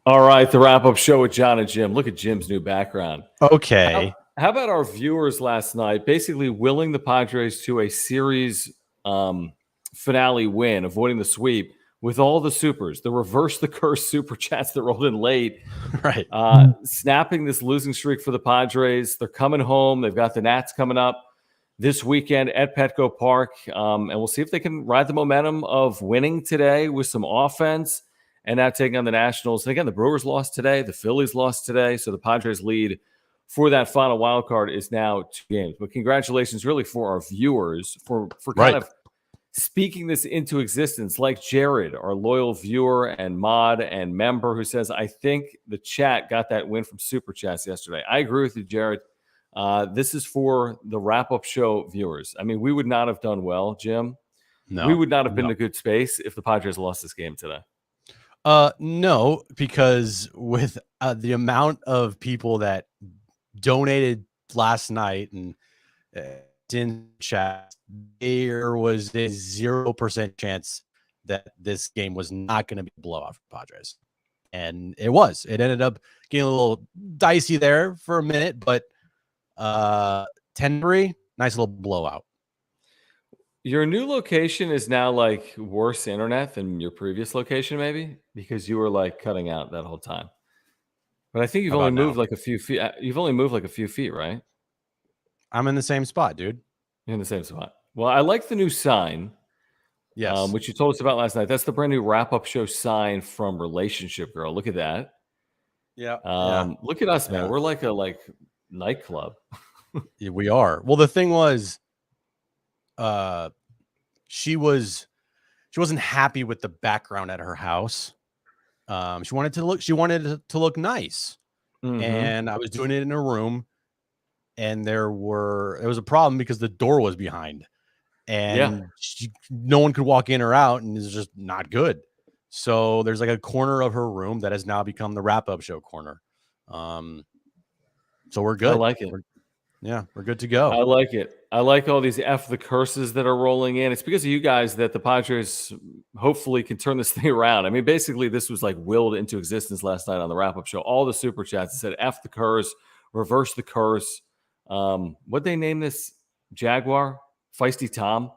All right, the wrap-up show with John and Jim. Look at Jim's new background. Okay. How about our viewers last night basically willing the Padres to a series finale win, avoiding the sweep with all the supers, the reverse the curse super chats that rolled in late, Right. snapping this losing streak for the Padres. They're coming home. They've got the Nats coming up this weekend at Petco Park, and we'll see if they can ride the momentum of winning today with some offense and now taking on the Nationals. And again, the Brewers lost today. The Phillies lost today. So the Padres lead for that final wild card is now 2 games. But congratulations really for our viewers for kind of speaking this into existence, like Jared, our loyal viewer and mod and member, who says, I think the chat got that win from Super Chats yesterday. I agree with you, Jared. This is for the wrap-up show viewers. I mean, we would not have done well, Jim. No, we would not have been in a good space if the Padres lost this game today. No, because with the amount of people that donated last night and in chat, there was a 0% chance that this game was not going to be a blowout for Padres. And it was. It ended up getting a little dicey there for a minute, but 10-3, nice little blowout. Your new location is now like worse internet than your previous location, maybe, because you were like cutting out that whole time. But I think you've only moved like a few feet. You've only moved like a few feet, right? I'm in the same spot, dude. You're in the same spot. Well, I like the new sign. Yes. Which you told us about last night. That's the brand new wrap-up show sign from Relationship Girl. Look at that. Yeah. Look at us, man. We're like a nightclub. Yeah, we are. Well, the thing was, she wasn't happy with the background at her house. She wanted it to look nice. Mm-hmm. And I was doing it in her room, and there was a problem because the door was behind, and no one could walk in or out, and it's just not good. So there's like a corner of her room that has now become the wrap-up show corner. So we're good. I like it. We're good to go. I like it. I like all these F the curses that are rolling in. It's because of you guys that the Padres hopefully can turn this thing around. I mean, basically, this was like willed into existence last night on the wrap-up show. All the super chats said F the curse, reverse the curse. What'd they name this? Jaguar? Feisty Tom?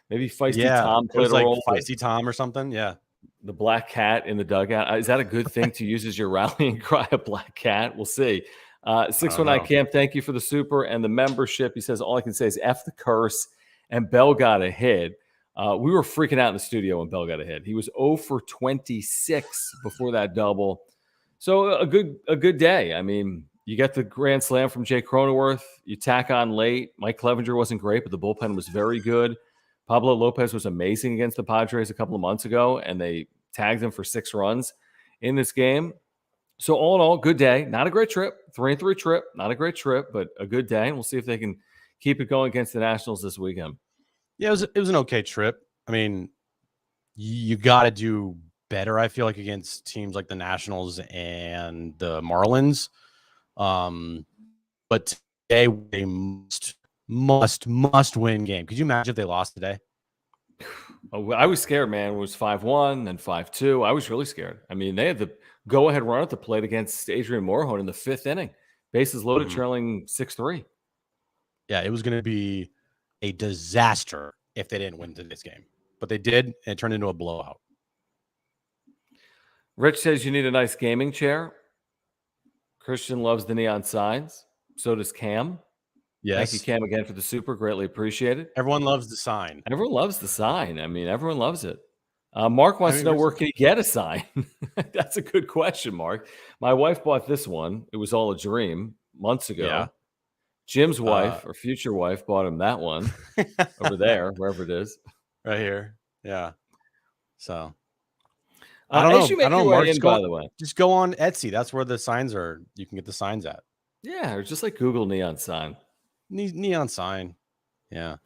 Maybe Feisty Tom played a role. Feisty Tom or something. Yeah. The black cat in the dugout. Is that a good thing to use as your rallying cry, a black cat? We'll see. 619 Camp, thank you for the super and the membership. He says, all I can say is F the curse, and Bell got a hit. We were freaking out in the studio when Bell got a hit. He was 0 for 26 before that double. So a good day. I mean, you get the grand slam from Jay Cronenworth. You tack on late. Mike Clevenger wasn't great, but the bullpen was very good. Pablo Lopez was amazing against the Padres a couple of months ago, and they tagged him for 6 runs in this game. So all in all, good day. Not a great trip. 3-3 trip. Not a great trip, but a good day. And we'll see if they can keep it going against the Nationals this weekend. Yeah, it was an okay trip. I mean, you got to do better, I feel like, against teams like the Nationals and the Marlins. But today they must win game. Could you imagine if they lost today? Oh, I was scared, man. It was 5-1 and 5-2. I was really scared. I mean, they had the go-ahead run at the plate against Adrian Morejon in the 5th inning. Bases loaded, trailing 6-3. Yeah, it was going to be a disaster if they didn't win this game. But they did, and it turned into a blowout. Rich says you need a nice gaming chair. Christian loves the neon signs. So does Cam. Yes. Thank you, Cam, again for the super. Greatly appreciated. Everyone loves the sign. Everyone loves the sign. I mean, everyone loves it. Mark wants to know where can he get a sign? That's a good question, Mark. My wife bought this one. It was all a dream months ago. Yeah. Jim's wife or future wife bought him that one over there, wherever it is. Right here. Yeah. So I don't know. Mark, by the way. Just go on Etsy. That's where the signs are. You can get the signs at. Yeah, or just like Google neon sign. Neon sign. Yeah.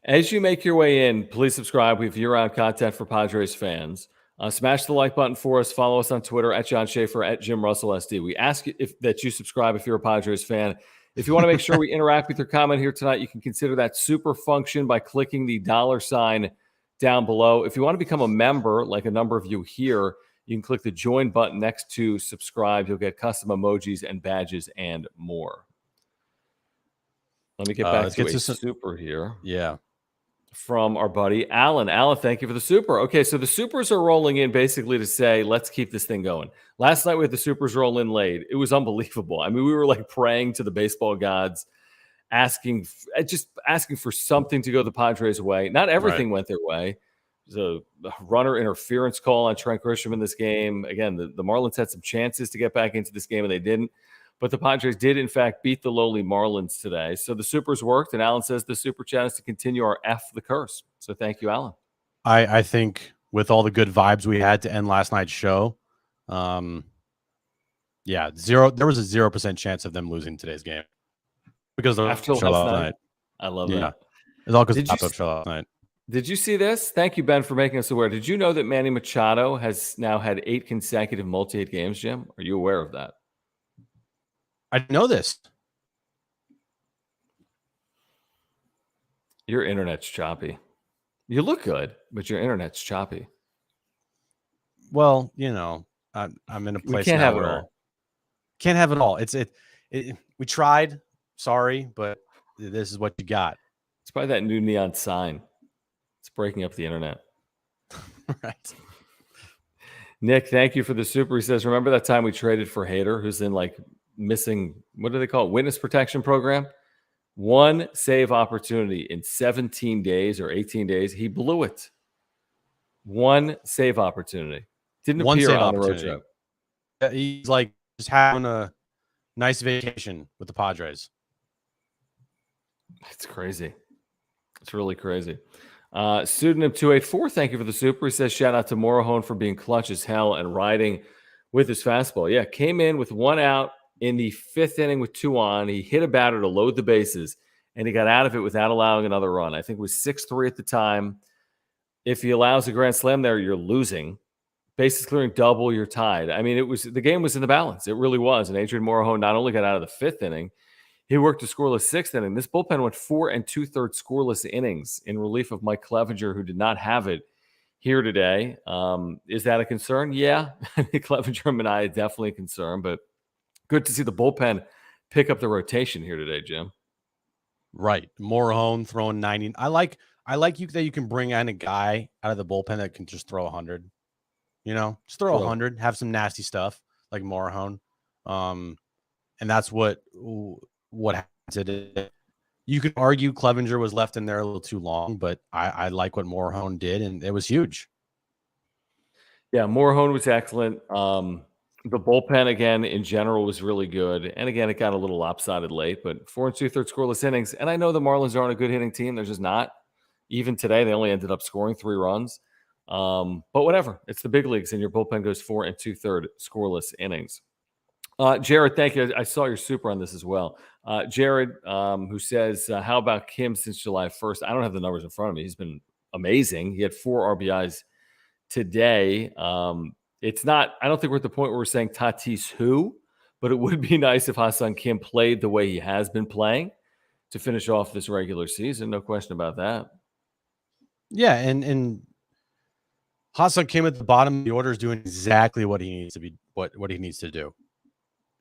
As you make your way in, please subscribe. We have year-round content for Padres fans. Smash the like button for us. Follow us on Twitter at John Schaefer, at Jim Russell SD. We ask that you subscribe if you're a Padres fan. If you want to make sure we interact with your comment here tonight, you can consider that super function by clicking the $ sign down below. If you want to become a member, like a number of you here, You can click the join button next to subscribe. You'll get custom emojis and badges and more. Let me get back to a super here. Yeah. From our buddy Alan. Alan, thank you for the super. Okay, so the supers are rolling in basically to say, let's keep this thing going. Last night we had the supers roll in late. It was unbelievable. I mean, we were like praying to the baseball gods, asking for something to go the Padres' way. Not everything went their way. There's a runner interference call on Trent Grisham in this game. Again, the Marlins had some chances to get back into this game, and they didn't. But the Padres did, in fact, beat the lowly Marlins today. So the supers worked, and Alan says the super chat is to continue our F the curse. So thank you, Alan. I think with all the good vibes we had to end last night's show, there was a 0% chance of them losing today's game. Because of the show last night. I love that. It's all because of the show last night. Did you see this? Thank you, Ben, for making us aware. Did you know that Manny Machado has now had 8 consecutive multi-hit games, Jim? Are you aware of that? I didn't know this. Your internet's choppy. You look good, but your internet's choppy. Well, I'm in a place. We can't have it all. Can't have it all. We tried. Sorry, but this is what you got. It's probably that new neon sign. It's breaking up the internet. Right. Nick, thank you for the super. He says, remember that time we traded for Hader, who's in missing, what do they call it? Witness protection program. 1 save opportunity in 17 days or 18 days. He blew it. 1 save opportunity. Didn't appear on the road trip. He's just having a nice vacation with the Padres. It's crazy. It's really crazy. Pseudonym 284, thank you for the super. He says, shout out to Morahone for being clutch as hell and riding with his fastball. Yeah, came in with 1 out in the 5th inning with 2 on. He hit a batter to load the bases, and he got out of it without allowing another run. I think it was 6-3 at the time. If he allows a grand slam there, you're losing. Bases clearing double, you're tied. I mean, the game was in the balance. It really was. And Adrian Morahone not only got out of the 5th inning, he worked a scoreless 6th inning. This bullpen went 4 2/3 scoreless innings in relief of Mike Clevenger, who did not have it here today. Is that a concern? Yeah. Clevenger and Mania definitely a concern, but good to see the bullpen pick up the rotation here today, Jim. Right. Morahone throwing 90. I like that you can bring in a guy out of the bullpen that can just throw 100. Just throw 100, have some nasty stuff like Morahone. And that's what happened today. You could argue Clevenger was left in there a little too long, but I like what Morahone did, and it was huge. Yeah, Morahone was excellent. The bullpen, again, in general, was really good. And again, it got a little lopsided late, but 4 2/3 scoreless innings. And I know the Marlins aren't a good hitting team. They're just not. Even today, they only ended up scoring 3 runs. But whatever. It's the big leagues, and your bullpen goes 4 2/3 scoreless innings. Jared, thank you. I saw your super on this as well. Jared, who says, how about Kim since July 1st? I don't have the numbers in front of me. He's been amazing. He had 4 RBIs today. I don't think we're at the point where we're saying Tatis who, but it would be nice if Ha-Seong Kim played the way he has been playing to finish off this regular season. No question about that. Yeah, and Ha-Seong Kim at the bottom of the order is doing exactly what he needs to be, what he needs to do.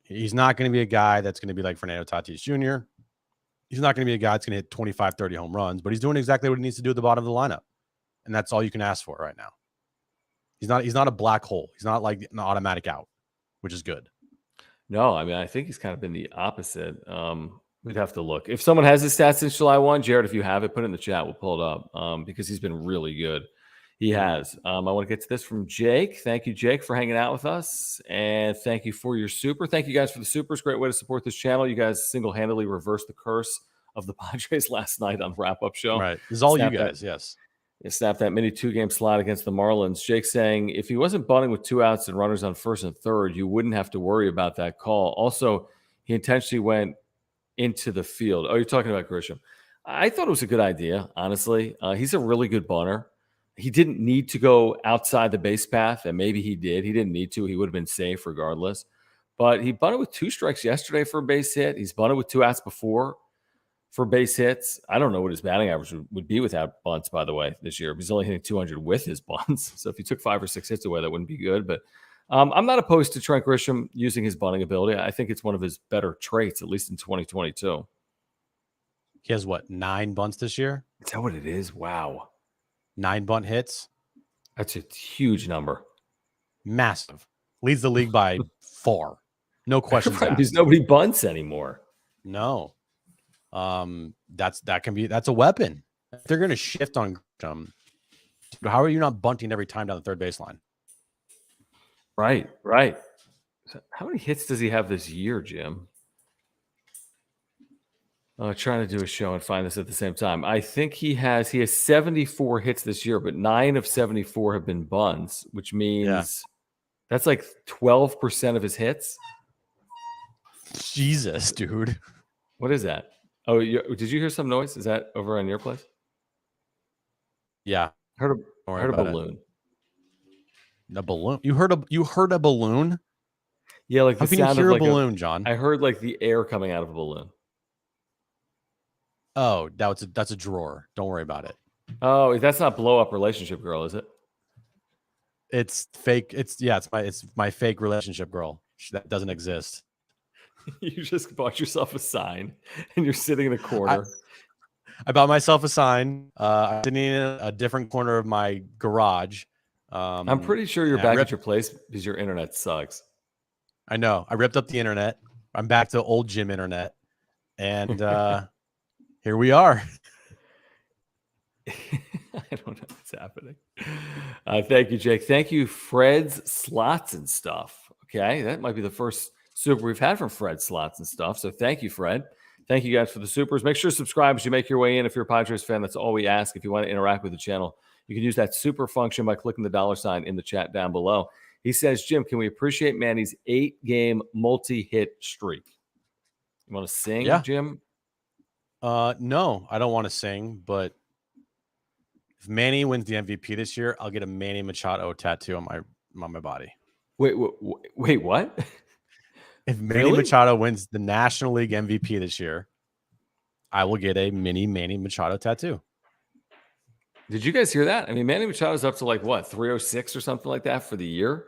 He's not going to be a guy that's going to be like Fernando Tatis Jr. He's not going to be a guy that's going to hit 25, 30 home runs, but he's doing exactly what he needs to do at the bottom of the lineup. And that's all you can ask for right now. He's not a black hole. He's not like an automatic out, which is good. No, I mean, I think he's kind of been the opposite. We'd have to look. If someone has his stats since July 1, Jared, if you have it, put it in the chat. We'll pull it up because he's been really good. He has. I want to get to this from Jake. Thank you, Jake, for hanging out with us. And thank you for your super. Thank you guys for the supers. Great way to support this channel. You guys single-handedly reversed the curse of the Padres last night on wrap-up show. Right. This is all you guys, yes. Snap that mini 2-game slot against the Marlins. Jake saying, if he wasn't bunting with 2 outs and runners on first and third, you wouldn't have to worry about that call. Also, he intentionally went into the field. Oh, you're talking about Grisham. I thought it was a good idea, honestly. He's a really good bunter. He didn't need to go outside the base path, and maybe he did. He didn't need to. He would have been safe regardless. But he bunted with 2 strikes yesterday for a base hit. He's bunted with 2 outs before. for base hits. I don't know what his batting average would be without bunts, by the way, this year. He's only hitting 200 with his bunts. So if he took 5 or 6 hits away, that wouldn't be good. But I'm not opposed to Trent Grisham using his bunting ability. I think it's one of his better traits, at least in 2022. He has, 9 bunts this year? Is that what it is? Wow. 9 bunt hits? That's a huge number. Massive. Leads the league by 4. No questions asked. Because nobody bunts anymore. No. That's a weapon. If they're going to shift on Grisham, how are you not bunting every time down the third baseline? Right. So how many hits does he have this year, Jim? Trying to do a show and find this at the same time. I think he has 74 hits this year, but 9 of 74 have been bunts, which means that's like 12% of his hits. Jesus, dude. What is that? Oh, did you hear some noise? Is that over on your place? Yeah. Heard a balloon. A balloon? You heard a balloon? Yeah, like how the can sound you hear of like a balloon, John? I heard like the air coming out of a balloon. Oh, that's a drawer. Don't worry about it. Oh, that's not Blow Up Relationship Girl, is it? It's fake. It's my fake relationship girl. That doesn't exist. You just bought yourself a sign and you're sitting in a corner. I bought myself a sign. I'm sitting in a different corner of my garage. I'm pretty sure you're back at your place because your internet sucks. I know. I ripped up the internet. I'm back to old gym internet. And here we are. I don't know what's happening. Thank you, Jake. Thank you, Fred's Slots and Stuff. Okay, that might be the first super we've had from Fred Slots and Stuff. So thank you, Fred. Thank you guys for the supers. Make sure to subscribe as you make your way in. If you're a Padres fan, that's all we ask. If you want to interact with the channel, you can use that super function by clicking the $sign in the chat down below. He says, Jim, can we appreciate Manny's 8-game multi-hit streak? You want to sing, Jim? No, I don't want to sing, but if Manny wins the MVP this year, I'll get a Manny Machado tattoo on my body. Wait, what? If Manny Machado wins the National League MVP this year, I will get a mini Manny Machado tattoo. Did you guys hear that? I mean, Manny Machado's up to 306 or something like that for the year.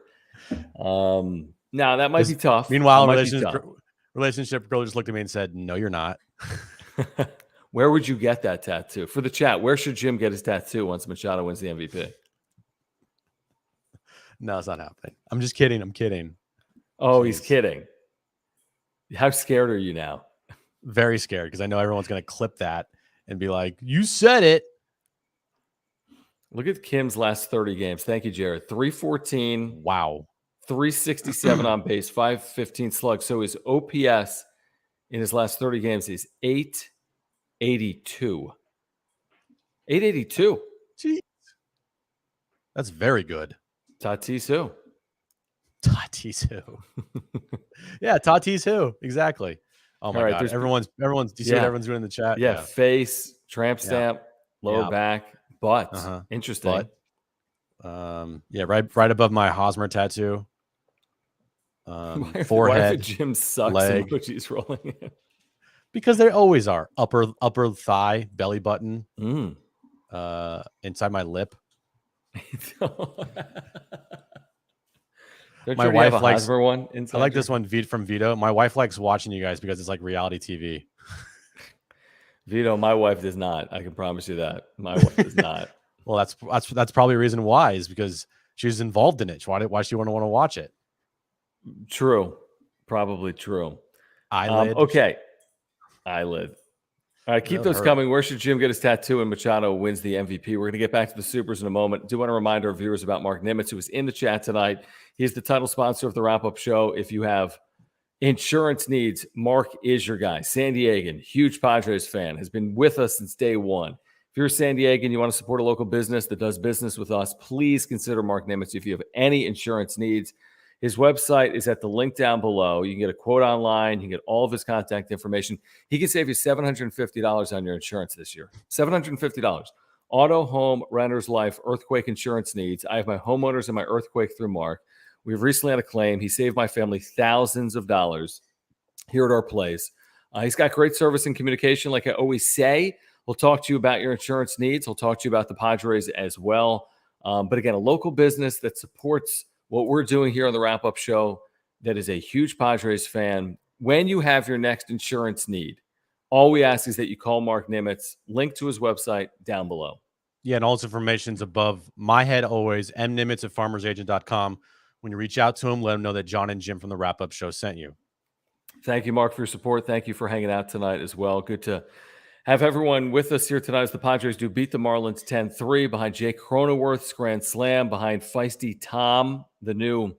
Now that might be tough. Meanwhile, relationship girl just looked at me and said, "No, you're not." Where would you get that tattoo? For the chat, where should Jim get his tattoo once Machado wins the MVP? No, it's not happening. I'm just kidding. I'm kidding. Oh, he's kidding. How scared are you now? Very scared because I know everyone's going to clip that and be like, "You said it." Look at Kim's last 30 games. Thank you, Jared. 314. Wow. 367 on base, 515 slug. So his OPS in his last 30 games is 882. 882. Jeez. That's very good. Tatis who? Tatis who? Yeah, Tatis who? Exactly. Oh my God. Everyone's. Do you see what everyone's doing in the chat? Yeah. Face, tramp stamp, lower back, butt. Interesting. Butt. Right above my Hosmer tattoo. Forehead. Why did Jim sucks leg. Emojis rolling in? Because they always are. Upper thigh, belly button, inside my lip. My wife likes one. I like this one from Vito. My wife likes watching you guys because it's like reality TV. Vito, my wife does not. I can promise you that. My wife does not. Well, that's probably a reason why, is because she's involved in it. Why does she want to watch it? True. Probably true. Eyelid. Okay. Eyelid. All right, keep those coming. Where should Jim get his tattoo and Machado wins the MVP? We're going to get back to the supers in a moment. I do want to remind our viewers about Mark Nimitz, who is in the chat tonight. He's the title sponsor of the wrap-up show. If you have insurance needs, Mark is your guy. San Diegan, huge Padres fan, has been with us since day one. If you're a San Diegan, you want to support a local business that does business with us, please consider Mark Nimitz if you have any insurance needs. His website is at the link down below. You can get a quote online. You can get all of his contact information. He can save you $750 on your insurance this year. $750. Auto, home, renter's life, earthquake insurance needs. I have my homeowners and my earthquake through Mark. We've recently had a claim. He saved my family thousands of dollars here at our place. He's got great service and communication. Like I always say, he'll talk to you about your insurance needs. He'll talk to you about the Padres as well. But again, a local business that supports what we're doing here on the Wrap-Up Show, that is a huge Padres fan. When you have your next insurance need, all we ask is that you call Mark Nimitz. Link to his website down below. Yeah, and all this information's above my head always, mnimitz@farmersagent.com. When you reach out to him, let him know that John and Jim from the Wrap-Up Show sent you. Thank you, Mark, for your support. Thank you for hanging out tonight as well. Good to have everyone with us here tonight as the Padres do beat the Marlins 10-3 behind Jake Cronenworth's grand slam, behind Feisty Tom, the new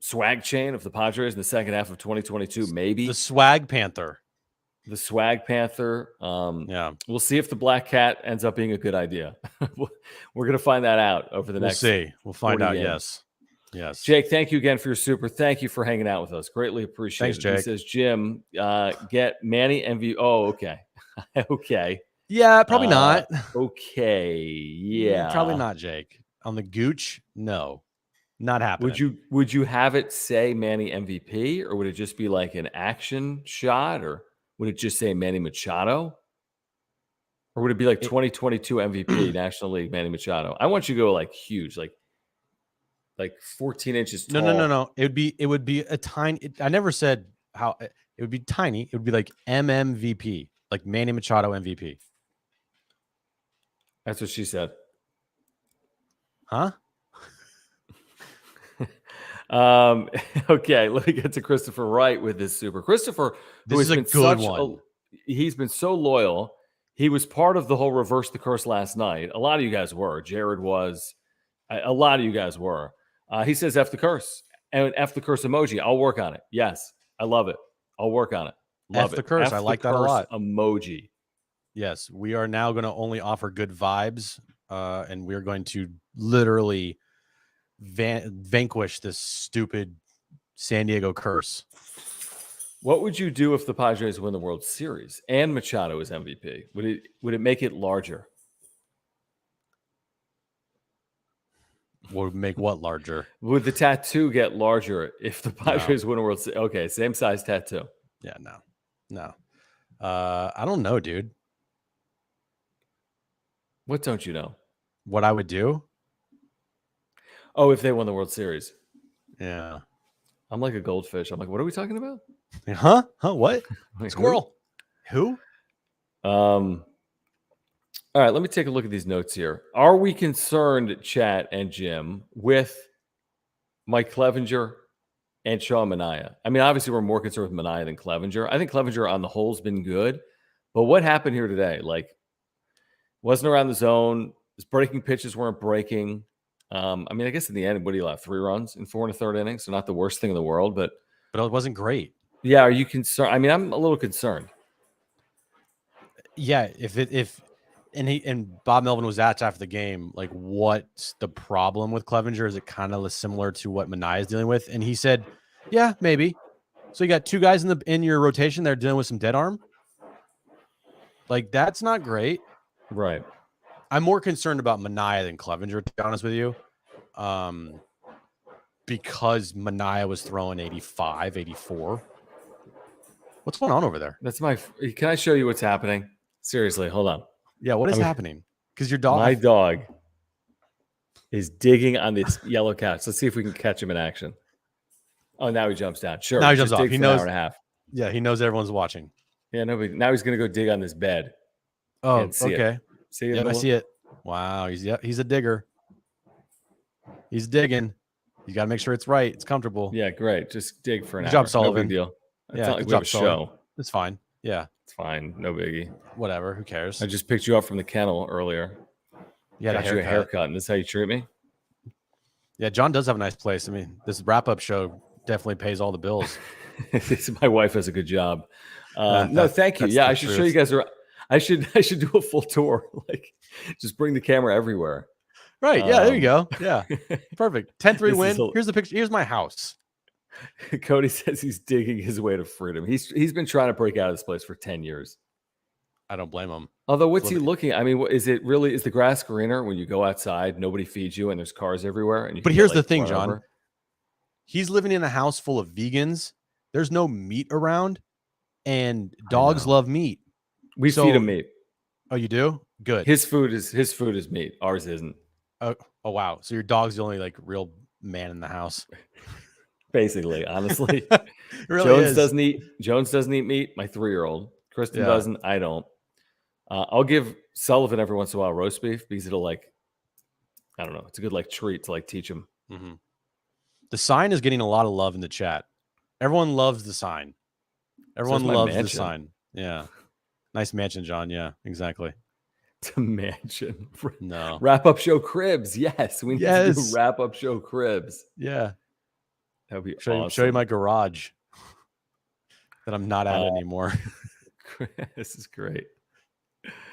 swag chain of the Padres in the second half of 2022, maybe. The Swag Panther. The Swag Panther. Yeah. We'll see if the Black Cat ends up being a good idea. We're going to find that out over the next. We'll see. We'll find out. Games. Yes. Jake, thank you again for your super. Thank you for hanging out with us. Greatly appreciate Thanks, it. Jake. He says, Jim, get Manny MVP. Oh, okay. Okay. Yeah, probably not. Okay. Yeah. Probably not, Jake. On the Gooch, no. Not happening. Would you have it say Manny MVP, or would it just be like an action shot, or would it just say Manny Machado? Or would it be like 2022 MVP, National League Manny Machado? I want you to go like huge, like 14 inches tall. No. It would be a tiny. I never said how it would be tiny. It would be like MMVP, like Manny Machado MVP. That's what she said. Huh? Okay, let me get to Christopher Wright with this super. Christopher, this is a good one. He's been so loyal. He was part of the whole reverse the curse last night. A lot of you guys were. Jared was. A lot of you guys were. He says F the curse and F the curse emoji. I'll work on it. Yes, I love it. I'll work on it. Love F the curse. I like that a lot. Emoji. Yes, we are now going to only offer good vibes, and we're going to literally vanquish this stupid San Diego curse. What would you do if the Padres win the World Series and Machado is MVP? Would it make it larger? Would make what larger? Would the tattoo get larger if the Padres win a World Series? Okay, same size tattoo. Yeah, no. I don't know, dude. What don't you know? What I would do? Oh, if they won the World Series. Yeah. I'm like a goldfish. I'm like, what are we talking about? Huh? What? Like, Squirrel. Who? All right, let me take a look at these notes here. Are we concerned, Chat and Jim, with Mike Clevinger and Sean Manaea? I mean, obviously, we're more concerned with Manaea than Clevinger. I think Clevinger on the whole has been good. But what happened here today? Like, wasn't around the zone. His breaking pitches weren't breaking. I mean, I guess in the end, what do you allow? 3 runs in 4 1/3 innings. So not the worst thing in the world, but it wasn't great. Yeah, are you concerned? I mean, I'm a little concerned. Yeah, and Bob Melvin was asked after the game, like, what's the problem with Clevinger? Is it kind of similar to what Manaea is dealing with? And he said, yeah, maybe. So you got 2 guys in your rotation that are dealing with some dead arm. Like, that's not great. Right. I'm more concerned about Manaea than Clevinger, to be honest with you. Because Manaea was throwing 85, 84. What's going on over there? Can I show you what's happening? Seriously, hold on. Yeah, what is happening? Because your dog. My dog is digging on this yellow couch. Let's see if we can catch him in action. Oh, now he jumps down. Sure. Now he jumps off. He knows. An hour and a half. Yeah, he knows everyone's watching. Yeah, now he's going to go dig on this bed. Oh, okay. See it? Yeah, I see it. Wow, he's a digger. He's digging. You got to make sure it's right. It's comfortable. Yeah, great. Just dig for an hour. Good job, Sullivan. No big deal. It's Yeah, not like we have a show. It's fine. Yeah. It's fine. No biggie. Whatever. Who cares? I just picked you up from the kennel earlier. You got you a haircut, and this is how you treat me? Yeah, John does have a nice place. I mean, this wrap-up show definitely pays all the bills. My wife has a good job. No, thank you. Yeah, I should show you guys. I should do a full tour. Like, just bring the camera everywhere. Right. Yeah. There you go. Yeah. Perfect. 10-3 win. Here's the picture. Here's my house. Cody says he's digging his way to freedom. He's been trying to break out of this place for 10 years. I don't blame him. Although, what's he looking? I mean, is the grass greener when you go outside? Nobody feeds you, and there's cars everywhere. And but here's the thing, John. Over? He's living in a house full of vegans. There's no meat around, and dogs love meat. We feed him meat. Oh, you do? Good. His food is meat. Ours isn't. Oh wow. So your dog's the only like real man in the house. Basically, honestly. Really Jones doesn't eat meat. My 3-year-old. Kristen doesn't. I don't. I'll give Sullivan every once in a while roast beef because it'll I don't know. It's a good treat to teach him. Mm-hmm. The sign is getting a lot of love in the chat. Everyone loves the sign. Everyone loves the sign. Yeah. Nice mansion, John. Yeah, exactly. To mansion. No. Wrap-up show cribs. Yes. We need to do wrap-up show cribs. Yeah. That would be awesome. Show you my garage that I'm not at anymore. This is great.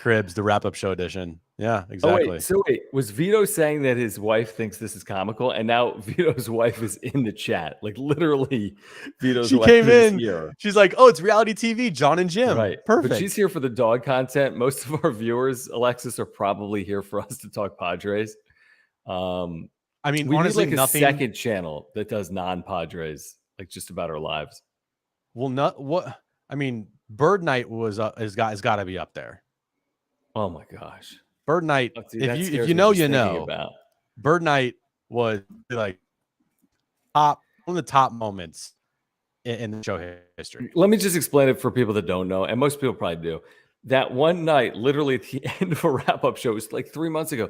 Cribs, the wrap-up show edition. Yeah, exactly. Wait, was Vito saying that his wife thinks this is comical? And now Vito's wife is in the chat. Literally, Vito's wife came is in here. She's like, oh, it's reality TV, John and Jim. Right. Perfect. But she's here for the dog content. Most of our viewers, Alexis, are probably here for us to talk Padres. I mean, we honestly, need a second channel that does non-Padres, just about our lives. Well, Bird Night has got to be up there. Oh my gosh. Bird Night, if you know, you know. Bird Night was one of the top moments in the show history. Let me just explain it for people that don't know, and most people probably do. That one night, literally at the end of a wrap-up show, it was 3 months ago.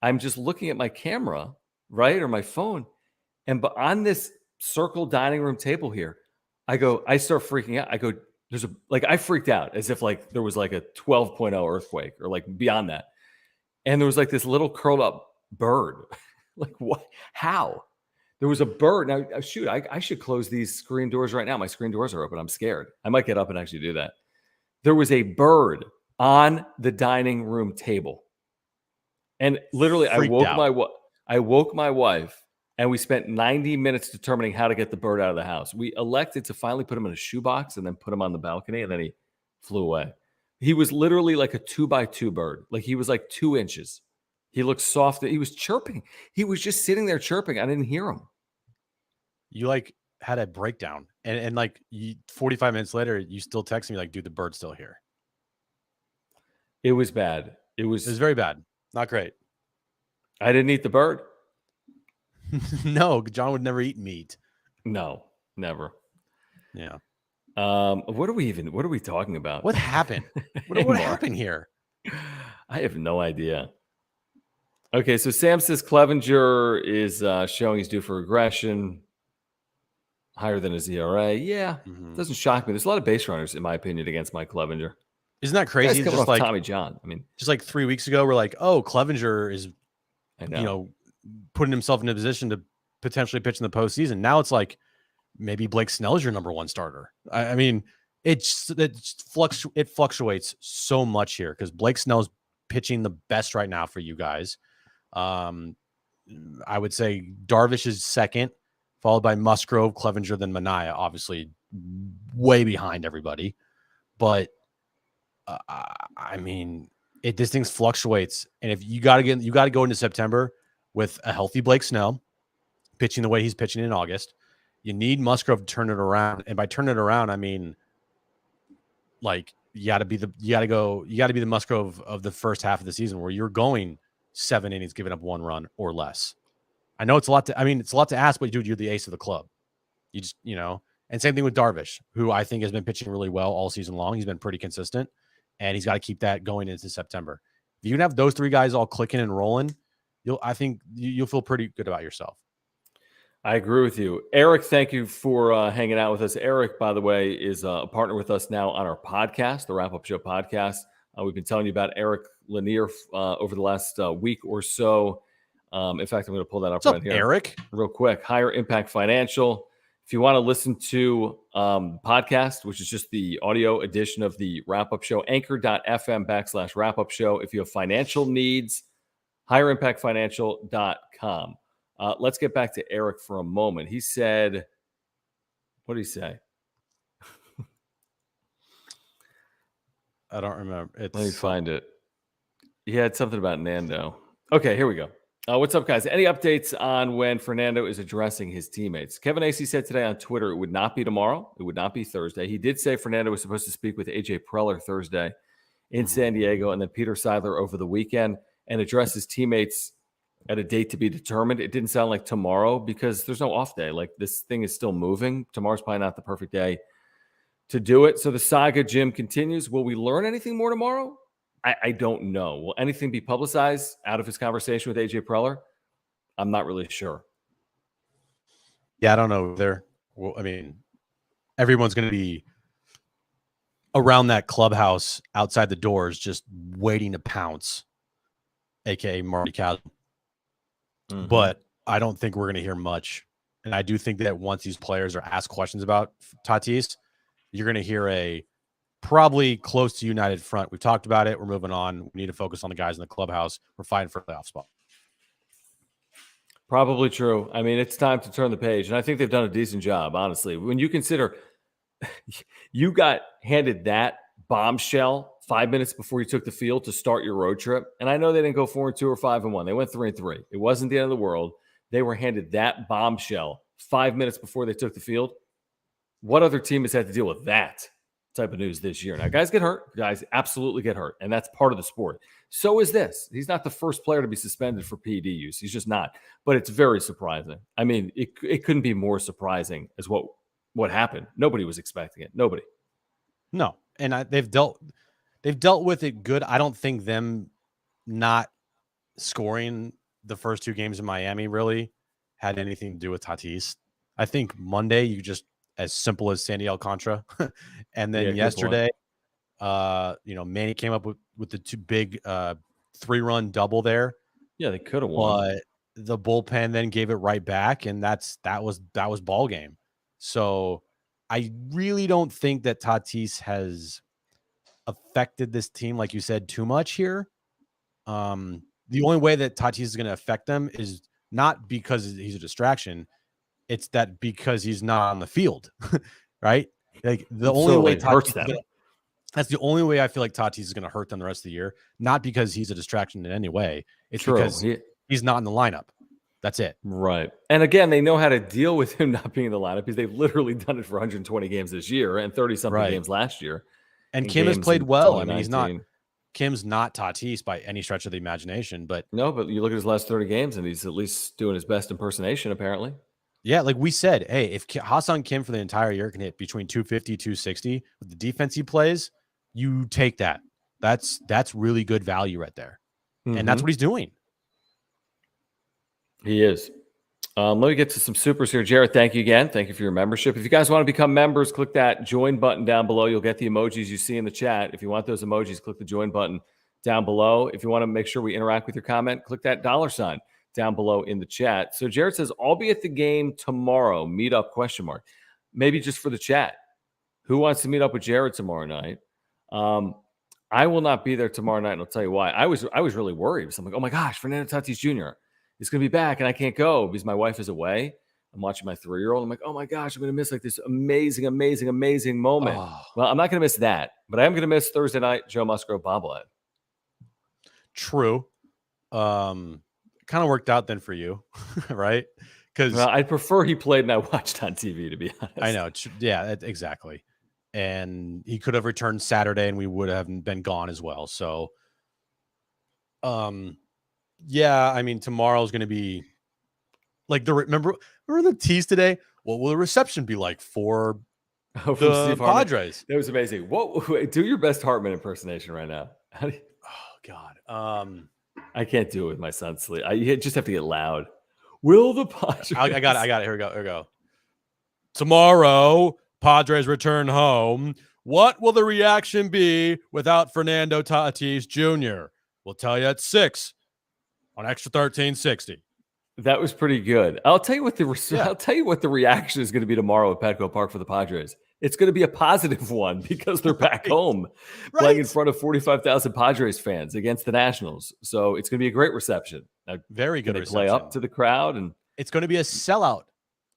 I'm just looking at my camera, right, or my phone, but on this circle dining room table here, I start freaking out. I go, I freaked out as if there was a 12.0 earthquake or beyond that. And there was this little curled up bird. What? How? There was a bird. Now, shoot, I should close these screen doors right now. My screen doors are open. I'm scared. I might get up and actually do that. There was a bird on the dining room table. And literally, I woke my wife, and we spent 90 minutes determining how to get the bird out of the house. We elected to finally put him in a shoebox and then put him on the balcony, and then he flew away. He was literally like a 2x2 bird. He was 2 inches. He looked soft. He was chirping. He was just sitting there chirping. I didn't hear him. You had a breakdown, and 45 minutes later, you still text me dude, the bird's still here. It was bad. It was very bad. Not great. I didn't eat the bird. No, John would never eat meat. No, never. Yeah. What are we talking about? What happened? What happened here? I have no idea. Okay, so Sam says Clevenger is showing he's due for regression, higher than his ERA. Yeah, doesn't shock me. There's a lot of base runners, in my opinion, against Mike Clevenger. Isn't that crazy? Just off Tommy John. Just 3 weeks ago, we're Clevenger is, putting himself in a position to potentially pitch in the postseason. Now it's maybe Blake Snell's your number one starter. It fluctuates so much here because Blake Snell's pitching the best right now for you guys. I would say Darvish is second, followed by Musgrove, Clevenger, then Manaea, obviously way behind everybody. But this thing fluctuates, and if you got to go into September with a healthy Blake Snell pitching the way he's pitching in August. You need Musgrove to turn it around, and by turn it around, you got to be the Musgrove of the first half of the season where you're going 7 innings, giving up 1 run or less. I know it's a lot to ask, but dude, you're the ace of the club. You just, and same thing with Darvish, who I think has been pitching really well all season long. He's been pretty consistent, and he's got to keep that going into September. If you can have those 3 guys all clicking and rolling, I think you'll feel pretty good about yourself. I agree with you. Eric, thank you for hanging out with us. Eric, by the way, is a partner with us now on our podcast, the Wrap-Up Show podcast. We've been telling you about Eric Lanier over the last week or so. In fact, I'm going to pull that up right here. Eric? Real quick. Higher Impact Financial. If you want to listen to podcast, which is just the audio edition of the Wrap-Up Show, anchor.fm/wrap-up show. If you have financial needs, higherimpactfinancial.com. Let's get back to Eric for a moment. He said, what did he say? I don't remember. Let me find it. He had something about Nando. Okay, here we go. What's up, guys? Any updates on when Fernando is addressing his teammates? Kevin Acee said today on Twitter it would not be tomorrow. It would not be Thursday. He did say Fernando was supposed to speak with AJ Preller Thursday in San Diego, and then Peter Seidler over the weekend, and address his teammates at a date to be determined. It didn't sound like tomorrow because there's no off day. Like, this thing is still moving. Tomorrow's probably not the perfect day to do it. So the saga, Jim, continues. Will we learn anything more tomorrow? I don't know. Will anything be publicized out of his conversation with AJ Preller? I'm not really sure. Yeah, I don't know either. Well, I mean, everyone's going to be around that clubhouse outside the doors just waiting to pounce, aka Marty Machado. But I don't think we're going to hear much. And I do think that once these players are asked questions about Tatis, you're going to hear a probably close to united front. We've talked about it. We're moving on. We need to focus on the guys in the clubhouse. We're fighting for a playoff spot. Probably true. I mean, it's time to turn the page. And I think they've done a decent job, honestly. When you consider you got handed that bombshell 5 minutes before you took the field to start your road trip. And I know they didn't go 4-2 or 5-1. They went 3-3. It wasn't the end of the world. They were handed that bombshell 5 minutes before they took the field. What other team has had to deal with that type of news this year? Now, guys get hurt. Guys absolutely get hurt, and that's part of the sport. So is this. He's not the first player to be suspended for PED use. He's just not. But it's very surprising. I mean, it couldn't be more surprising as what happened. Nobody was expecting it. Nobody. No, and they've dealt with it good. I don't think them not scoring the first two games in Miami really had anything to do with Tatis. I think Monday you just as simple as Sandy Alcantara. And then yesterday, Manny came up with the two big 3-run double there. Yeah, they could have won. But the bullpen then gave it right back, and that was ball game. So I really don't think that Tatis has affected this team, like you said, too much here. The only way that Tatis is going to affect them is not because he's a distraction. It's that because he's not on the field, right? Like the only way hurts them. That's the only way I feel like Tatis is going to hurt them the rest of the year. Not because he's a distraction in any way. It's because he's not in the lineup. That's it. Right. And again, they know how to deal with him not being in the lineup because they've literally done it for 120 games this year and 30-something games last year. And Kim has played well. I mean, Kim's not Tatis by any stretch of the imagination. But no, but you look at his last 30 games and he's at least doing his best impersonation, apparently. Yeah, like we said, hey, if Ha-Seong Kim for the entire year can hit between 250, 260 with the defense he plays, you take that. That's really good value right there. And that's what he's doing. He is. Let me get to some supers here. Jared, thank you again. Thank you for your membership. If you guys want to become members, click that join button down below. You'll get the emojis you see in the chat. If you want those emojis, click the join button down below. If you want to make sure we interact with your comment, click that $sign down below in the chat. So Jared says, I'll be at the game tomorrow. Meet up, ? Maybe just for the chat. Who wants to meet up with Jared tomorrow night? I will not be there tomorrow night, and I'll tell you why. I was really worried. So I'm like, oh my gosh, Fernando Tatis Jr. is going to be back, and I can't go because my wife is away. I'm watching my 3-year-old. I'm like, oh my gosh, I'm going to miss like this amazing, amazing, amazing moment. Oh. Well, I'm not going to miss that, but I am going to miss Thursday night Joe Musgrove bobblehead. True. Kind of worked out then for you, right? Because I'd prefer he played and I watched on TV, to be honest. I know. Yeah, exactly. And he could have returned Saturday and we would have been gone as well. So, yeah, I mean, tomorrow's going to be like remember the tease today? What will the reception be like for the Padres? That was amazing. Do your best Hartman impersonation right now. Oh God. I can't do it with my son's sleep. You just have to get loud. Will the Padres? I got it. Here we go. Tomorrow, Padres return home. What will the reaction be without Fernando Tatis Jr.? We'll tell you at 6 on Extra 1360. That was pretty good. I'll tell you what the reaction is going to be tomorrow at Petco Park for the Padres. It's going to be a positive one because they're back home playing in front of 45,000 Padres fans against the Nationals. So it's going to be a great reception. Very good reception. Play up to the crowd, and it's going to be a sellout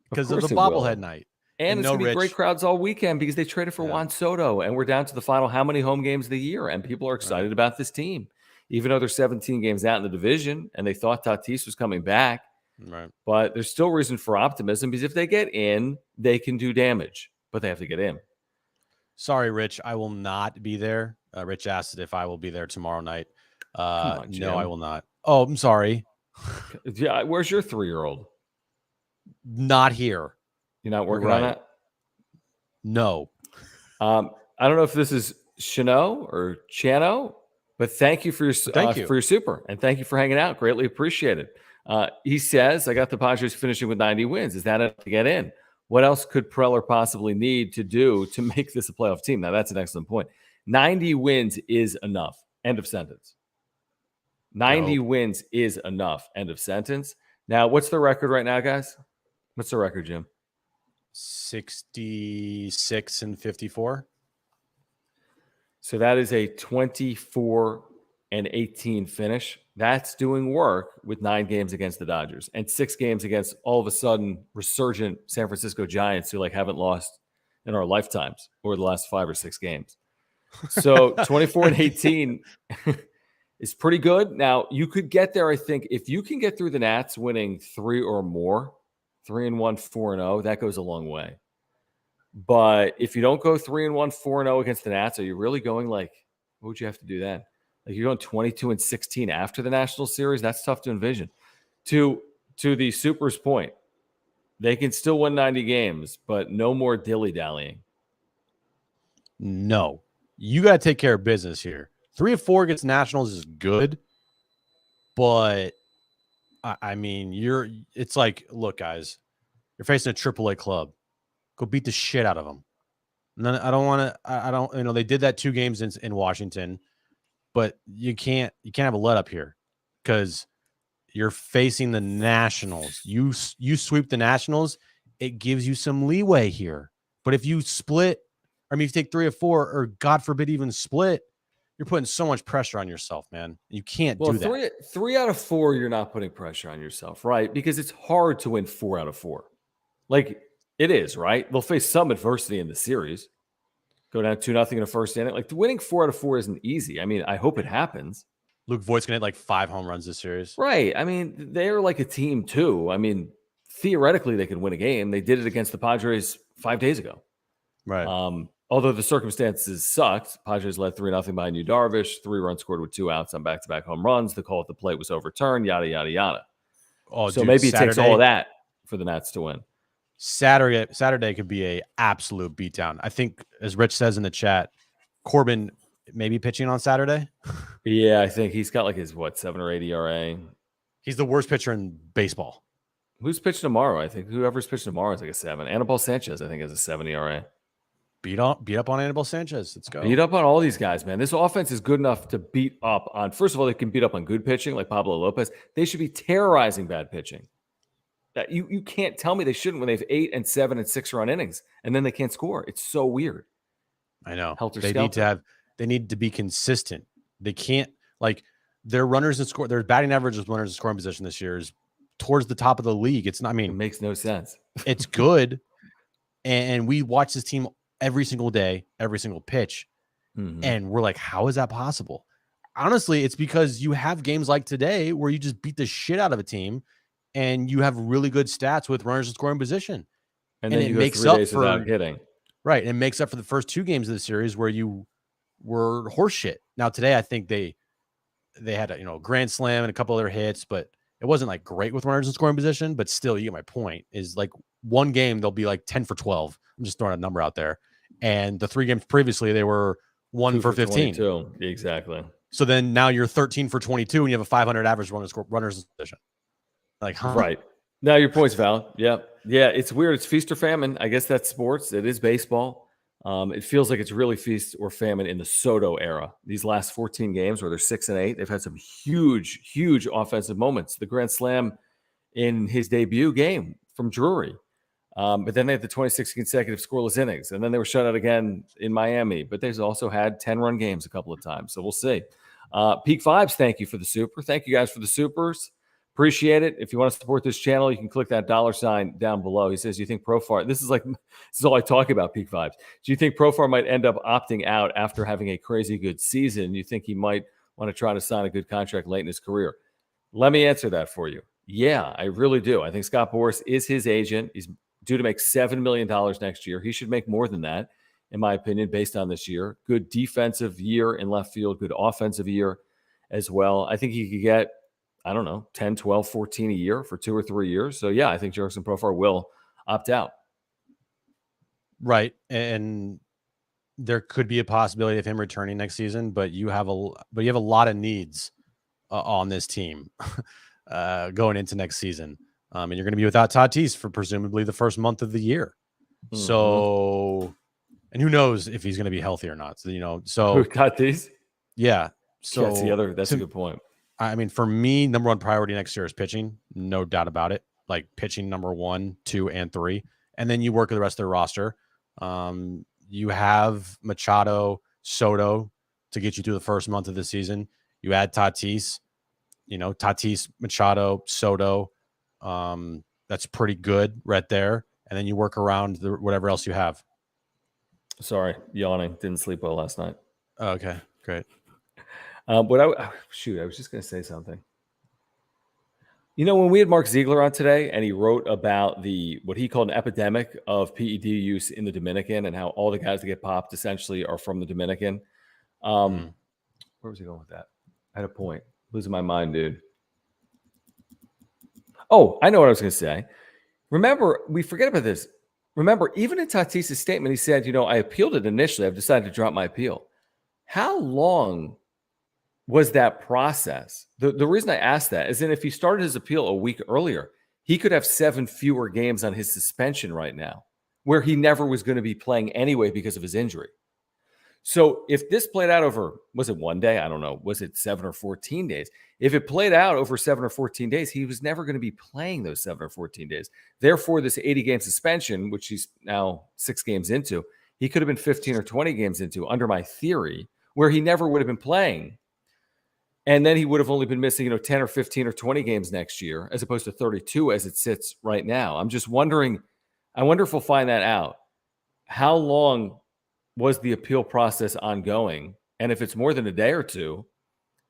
because of the bobblehead night. And it's going to be great crowds all weekend because they traded for Juan Soto, and we're down to the final how many home games of the year, and people are excited about this team. even though they're 17 games out in the division and they thought Tatis was coming back. Right. But there's still reason for optimism because if they get in, they can do damage, but they have to get in. Sorry, Rich, I will not be there. Rich asked if I will be there tomorrow night. No, I will not. Oh, I'm sorry. Yeah, where's your 3-year-old? Not here. You're not working on that? No. I don't know if this is Chano or Chano, but thank you for your for your super, and thank you for hanging out. Greatly appreciated. He says, I got the Padres finishing with 90 wins. Is that enough to get in? What else could Preller possibly need to do to make this a playoff team? Now, that's an excellent point. 90 wins is enough. End of sentence. 90 wins is enough. End of sentence. Now, what's the record right now, guys? What's the record, Jim? 66-54. So that is a 24-18 finish. That's doing work with 9 games against the Dodgers and 6 games against all of a sudden resurgent San Francisco Giants who haven't lost in our lifetimes over the last 5 or 6 games. So 24-18 is pretty good. Now you could get there. I think if you can get through the Nats winning 3 or more, 3-1, 4-0, that goes a long way. But if you don't go 3-1, 4-0 against the Nats, are you really going what would you have to do then? You're going 22-16 after the National Series. That's tough to envision. To the Super's point, they can still win 90 games, but no more dilly-dallying. No, you got to take care of business here. 3-4 against Nationals is good, but I mean, it's like, look, guys, you're facing a AAA club. Go beat the shit out of them. And then they did that 2 games in Washington. But you can't have a let up here because you're facing the Nationals. You sweep the Nationals, it gives you some leeway here. But if you split, if you take 3 or 4, or God forbid even split, you're putting so much pressure on yourself, man. You can't do that. 3 out of 4, you're not putting pressure on yourself, right? Because it's hard to win 4 out of 4. It is, right? They'll face some adversity in the series. Go down 2-0 in the first inning. Winning 4 out of 4 isn't easy. I mean, I hope it happens. Luke Voigt's going to hit 5 home runs this series. Right. I mean, they're like a team too. I mean, theoretically, they could win a game. They did it against the Padres 5 days ago. Right. Although the circumstances sucked. Padres led 3-0 behind Yu Darvish. 3 runs scored with 2 outs on back-to-back home runs. The call at the plate was overturned. Yada, yada, yada. Oh, so dude, maybe it takes all of that for the Nats to win. Saturday could be a absolute beatdown. I think, as Rich says in the chat, Corbin may be pitching on Saturday. Yeah, I think he's got his 7 or 8 ERA. He's the worst pitcher in baseball. Who's pitching tomorrow? I think whoever's pitching tomorrow is a 7. Anibal Sanchez, I think, has a 7 ERA. Beat up on Anibal Sanchez. Let's go. Beat up on all these guys, man. This offense is good enough to beat up on. First of all, they can beat up on good pitching like Pablo Lopez. They should be terrorizing bad pitching. You can't tell me they shouldn't when they have 8 and 7 and 6 run innings and then they can't score. It's so weird. I know. Helter-skelter. They need to be consistent. They can't their runners and score. Their batting average as runners in scoring position this year is towards the top of the league. It's not. I mean, it makes no sense. It's good, and we watch this team every single day, every single pitch, and we're like, how is that possible? Honestly, it's because you have games like today where you just beat the shit out of a team. And you have really good stats with runners in scoring position. And then it makes up for hitting. Right. And it makes up for the first 2 games of the series where you were horseshit. Now, today, I think they had a grand slam and a couple other hits, but it wasn't great with runners in scoring position. But still, you get my point, is one game, they'll be 10 for 12. I'm just throwing a number out there. And the 3 games previously, they were 1 for 15. 22. Exactly. So then now you're 13 for 22 and you have a 500 average runners in position. Right. Now your point's valid. Yeah. It's weird. It's feast or famine. I guess that's sports. It is baseball. It feels like it's really feast or famine in the Soto era. These last 14 games where they're 6 and 8, they've had some huge offensive moments. The grand slam in his debut game from Drury. But then they had the 26 consecutive scoreless innings, and then they were shut out again in Miami. But they've also had 10-run games a couple of times. So we'll see. Peak Vibes, thank you for the super. Thank you guys for the supers. Appreciate it. If you want to support this channel, you can click that $sign down below. He says, you think Profar, this is all I talk about, Peak Vibes. Do you think Profar might end up opting out after having a crazy good season? You think he might want to try to sign a good contract late in his career? Let me answer that for you. Yeah, I really do. I think Scott Boras is his agent. He's due to make $7 million next year. He should make more than that, in my opinion, based on this year. Good defensive year in left field, good offensive year as well. I think he could get, I don't know, 10, 12, 14 a year for 2 or 3 years. So, yeah, I think Jurickson Profar will opt out. Right. And there could be a possibility of him returning next season, but you have a lot of needs on this team going into next season. And you're going to be without Tatis for presumably the first month of the year. Mm-hmm. So, and who knows if he's going to be healthy or not. So, Who, Tatis? Yeah. So that's a good point. I mean, for me, number one priority next year is pitching. No doubt about it. Like pitching number 1, 2, and 3. And then you work with the rest of their roster. You have Machado, Soto to get you through the first month of the season. You add Tatis, Tatis, Machado, Soto. That's pretty good right there. And then you work around whatever else you have. Sorry, yawning. Didn't sleep well last night. Oh, okay, great. But I was just going to say something. When we had Mark Ziegler on today and he wrote about what he called an epidemic of PED use in the Dominican and how all the guys that get popped essentially are from the Dominican. Where was he going with that? I had a point. Losing my mind, dude. Oh, I know what I was going to say. Remember, we forget about this. Remember, even in Tatis' statement, he said, I appealed it initially. I've decided to drop my appeal. How long was that process? The reason I asked that is that if he started his appeal a week earlier, he could have 7 fewer games on his suspension right now, where he never was going to be playing anyway because of his injury. So if this played out over, was it 1 day? I don't know. Was it 7 or 14 days? If it played out over 7 or 14 days, he was never going to be playing those 7 or 14 days. Therefore, this 80-game suspension, which he's now 6 games into, he could have been 15 or 20 games into, under my theory, where he never would have been playing. And then he would have only been missing, 10 or 15 or 20 games next year, as opposed to 32 as it sits right now. I'm just wondering, I wonder if we'll find that out. How long was the appeal process ongoing? And if it's more than a day or two,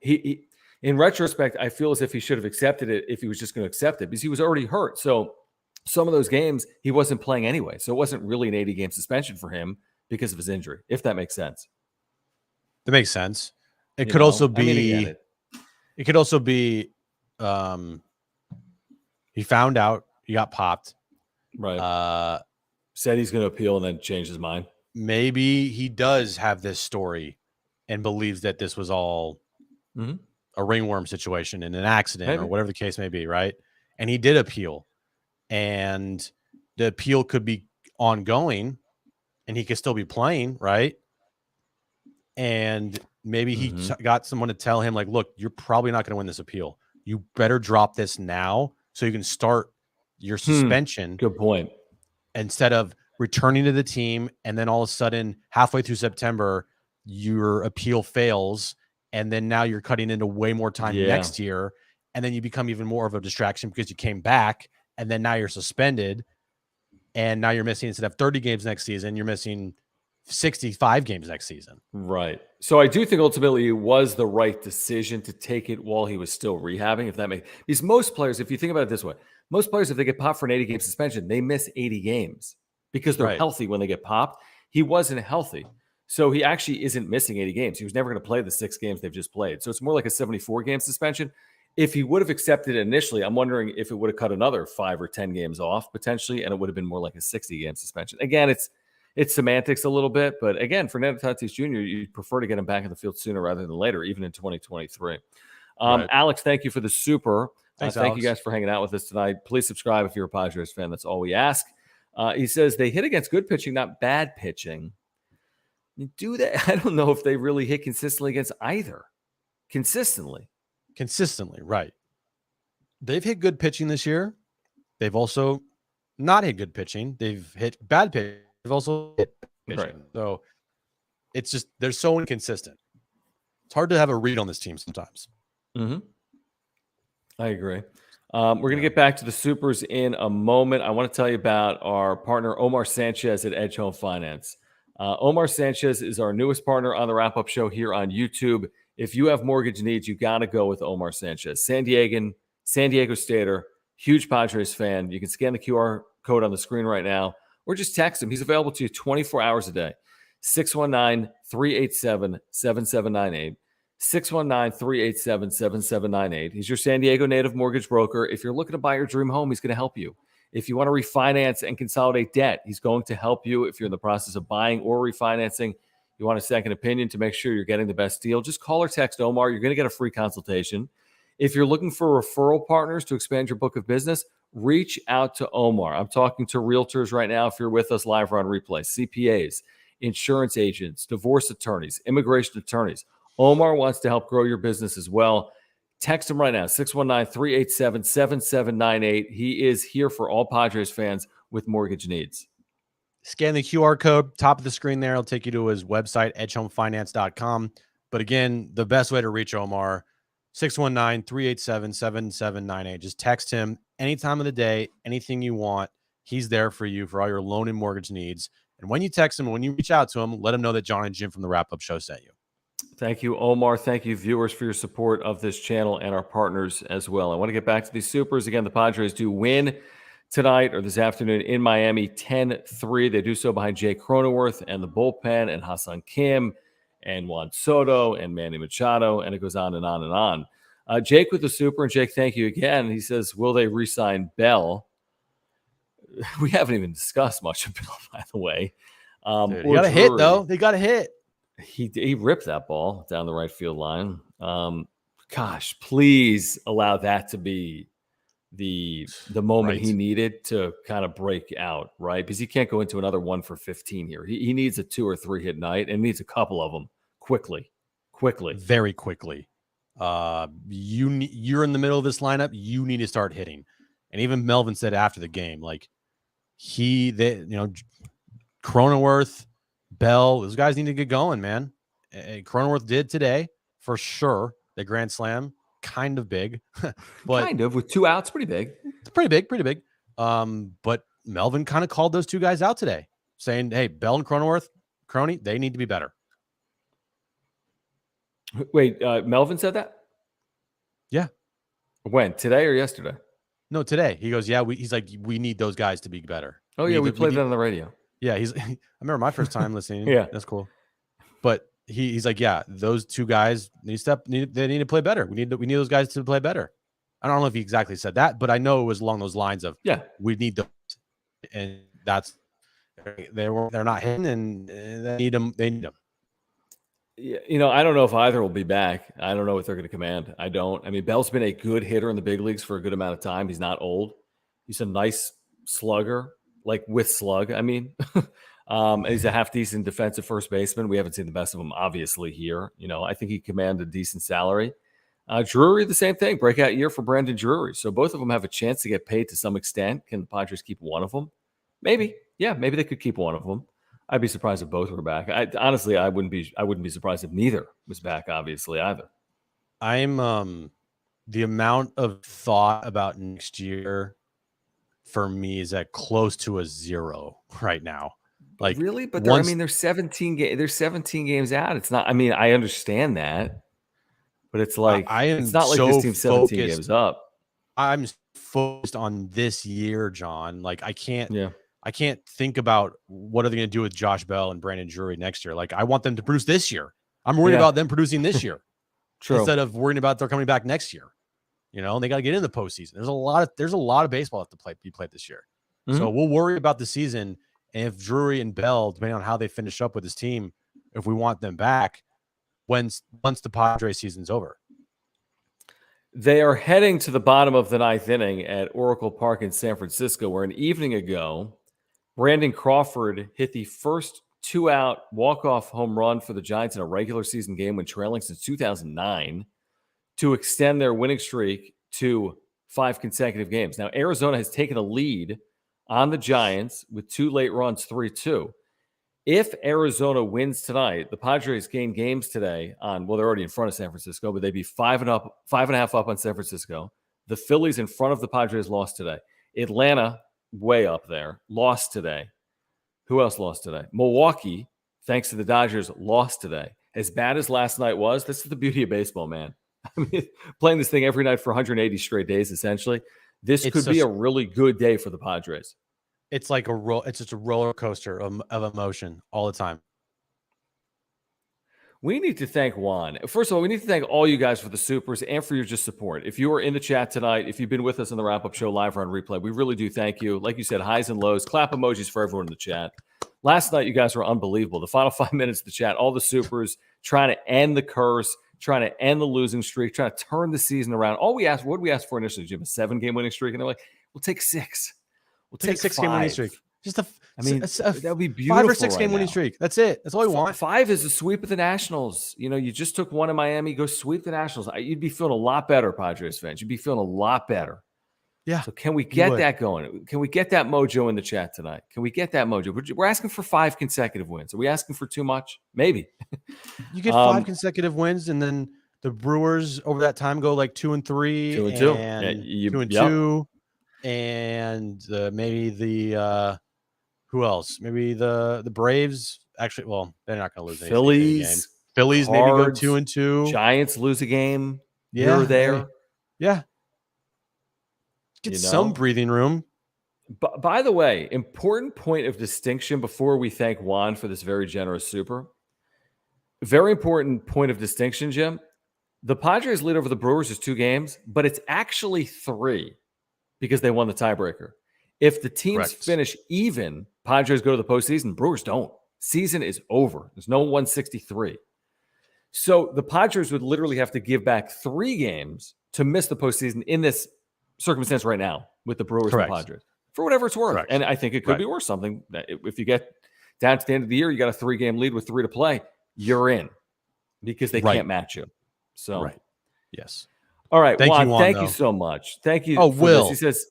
he in retrospect, I feel as if he should have accepted it if he was just going to accept it because he was already hurt. So some of those games he wasn't playing anyway. So it wasn't really an 80-game suspension for him because of his injury, if that makes sense. That makes sense. It could also be... It could also be he found out he got popped. Right. Said he's going to appeal and then changed his mind. Maybe he does have this story and believes that this was all a ringworm situation and an accident or whatever the case may be, right? And he did appeal. And the appeal could be ongoing and he could still be playing, right? And maybe he got someone to tell him, like, look, you're probably not going to win this appeal. You better drop this now so you can start your suspension. Good point. Instead of returning to the team and then all of a sudden halfway through September, your appeal fails. And then now you're cutting into way more time next year. And then you become even more of a distraction because you came back and then now you're suspended. And now you're missing, instead of 30 games next season, you're missing 65 games next season. Right. So I do think ultimately it was the right decision to take it while he was still rehabbing, if that makes, because most players, if you think about it this way, most players, if they get popped for an 80-game suspension, they miss 80 games because they're healthy when they get popped. He wasn't healthy. So he actually isn't missing 80 games. He was never going to play the 6 games they've just played. So it's more like a 74-game suspension. If he would have accepted it initially, I'm wondering if it would have cut another 5 or 10 games off potentially, and it would have been more like a 60-game suspension. Again, it's semantics a little bit, but again, Fernando Tatis Jr., you'd prefer to get him back in the field sooner rather than later, even in 2023. Right. Alex, thank you for the super. Thank you guys for hanging out with us tonight. Please subscribe if you're a Padres fan. That's all we ask. He says they hit against good pitching, not bad pitching. You do that. I don't know if they really hit consistently against either. Consistently, right. They've hit good pitching this year. They've also not hit good pitching. They've hit bad pitching. They've also hit pitching. Right. So it's just, they're so inconsistent. It's hard to have a read on this team sometimes. I agree. We're going to get back to the supers in a moment. I want to tell you about our partner, Omar Sanchez at Edge Home Finance. Omar Sanchez is our newest partner on the wrap-up show here on YouTube. If you have mortgage needs, you got to go with Omar Sanchez. San Diego Stater, huge Padres fan. You can scan the QR code on the screen right now or just text him. He's available to you 24 hours a day. 619-387-7798. 619-387-7798. He's your San Diego native mortgage broker. If you're looking to buy your dream home, he's going to help you. If you want to refinance and consolidate debt, he's going to help you. If you're in the process of buying or refinancing, you want a second opinion to make sure you're getting the best deal, just call or text Omar. You're going to get a free consultation. If you're looking for referral partners to expand your book of business, reach out to Omar. I'm talking to realtors right now. If you're with us live or on replay, CPAs, insurance agents, divorce attorneys, immigration attorneys. Omar wants to help grow your business as well. Text him right now, 619-387-7798. He is here for all Padres fans with mortgage needs. Scan the QR code, top of the screen there. It'll take you to his website, edgehomefinance.com. But again, the best way to reach Omar, 619-387-7798. Just text him any time of the day, anything you want. He's there for you for all your loan and mortgage needs. And when you text him, when you reach out to him, let him know that John and Jim from the Wrap Up Show sent you. Thank you, Omar. Thank you, viewers, for your support of this channel and our partners as well. I want to get back to these Supers. Again, the Padres do win tonight or this afternoon in Miami, 10-3. They do so behind Jay Cronenworth and the bullpen and Ha-Seong Kim and Juan Soto and Manny Machado, and it goes on and on and on. Jake with the Super, and Jake, thank you again. He says, will they re-sign Bell? We haven't even discussed much of Bell, by the way. Dude, he got a hit, though. They got a hit. He ripped that ball down the right field line. Gosh, please allow that to be the moment he needed to kind of break out, right? Because he can't go into another 1 for 15 here. He needs a 2 or 3 hit night and needs a couple of them quickly, very quickly. You're in the middle of this lineup. You need to start hitting. And even Melvin said after the game, like Cronenworth, Bell, those guys need to get going, man. Cronenworth did today for sure. The grand slam, kind of big, but kind of with 2 outs, pretty big. It's pretty big. But Melvin kind of called those 2 guys out today, saying, "Hey, Bell and Cronenworth, they need to be better." Wait, Melvin said that? Yeah. When? Today or yesterday? No, today. He goes, "Yeah, he's like, we need those guys to be better." Oh yeah, we played that on the radio. Yeah, I remember my first time listening. Yeah, that's cool. But he's like, yeah, those 2 guys they need to play better. We need those guys to play better. I don't know if he exactly said that, but I know it was along those lines of, yeah, we need those, and that's they're not hitting, and they need them. They need them. Yeah, I don't know if either will be back. I don't know what they're going to command. I don't. I mean, Bell's been a good hitter in the big leagues for a good amount of time. He's not old. He's a nice slugger. Like with slug, I mean. He's a half decent defensive first baseman. We haven't seen the best of him, obviously, here. I think he commanded a decent salary. Drury, the same thing. Breakout year for Brandon Drury. So both of them have a chance to get paid to some extent. Can the Padres keep one of them? Maybe. Yeah, maybe they could keep one of them. I'd be surprised if both were back. Honestly, I wouldn't be surprised if neither was back, obviously, either. I'm the amount of thought about next year for me is at close to a 0 right now. Like, really? But there's 17 games out. It's not, I understand that, but it's like, it's not like this team's 17 games up. I'm focused on this year, John. Like, I can't think about what are they going to do with Josh Bell and Brandon Drury next year. Like, I want them to produce this year. I'm worried about them producing this year. True. Instead of worrying about they're coming back next year. They got to get in the postseason. There's a lot of baseball to be played this year. Mm-hmm. So we'll worry about the season. And if Drury and Bell, depending on how they finish up with this team, if we want them back, once the Padres season's over. They are heading to the bottom of the 9th inning at Oracle Park in San Francisco, where an evening ago, Brandon Crawford hit the first 2-out walk-off home run for the Giants in a regular season game when trailing since 2009 to extend their winning streak to 5 consecutive games. Now, Arizona has taken a lead on the Giants with 2 late runs, 3-2. If Arizona wins tonight, the Padres gain games today they're already in front of San Francisco, but they'd be 5.5 up on San Francisco. The Phillies in front of the Padres lost today. Atlanta, way up there, lost today. Who else lost today? Milwaukee, thanks to the Dodgers, lost today. as bad as last night was, this is the beauty of baseball, man. I mean, playing this thing every night for 180 straight days, essentially, this could be a really good day for the Padres. It's like it's just a roller coaster of emotion all the time. We need to thank Juan. First of all, we need to thank all you guys for the supers and for your just support. If you were in the chat tonight, if you've been with us on the wrap-up show live or on replay, we really do thank you. Like you said, highs and lows, clap emojis for everyone in the chat. Last night, you guys were unbelievable. The final 5 minutes of the chat, all the supers, trying to end the curse, trying to end the losing streak, trying to turn the season around. What did we ask for initially, Jim? A 7-game winning streak? And they're like, we'll take 6. We'll take 6-game winning streak. Just that would be beautiful. 5 or 6 game winning streak. That's it. That's all we want. 5 is a sweep of the Nationals. You just took one in Miami. Go sweep the Nationals. You'd be feeling a lot better, Padres fans. You'd be feeling a lot better. Yeah. So can we get that going? Can we get that mojo in the chat tonight? Can we get that mojo? We're asking for 5 consecutive wins. Are we asking for too much? Maybe. You get 5 consecutive wins, and then the Brewers over that time go like 2-3, 2-2, and 2-2, and maybe the who else? Maybe the Braves. Actually, well, they're not going to lose any games. Phillies Cards, maybe go 2-2. Giants lose a game here or there. Yeah. Get some breathing room. By the way, important point of distinction before we thank Juan for this very generous super. Very important point of distinction, Jim. The Padres lead over the Brewers is 2 games, but it's actually 3 because they won the tiebreaker. If the teams finish even, Padres go to the postseason. Brewers don't. Season is over. There's no 163. So the Padres would literally have to give back 3 games to miss the postseason in this circumstance right now with the Brewers and the Padres for whatever it's worth. Correct. And I think it could be worth something. If you get down to the end of the year, you got a 3-game lead with 3 to play, you're in because they can't match you. So, yes. All right, Juan, Juan, thank you so much. Thank you. Oh, Will. He says,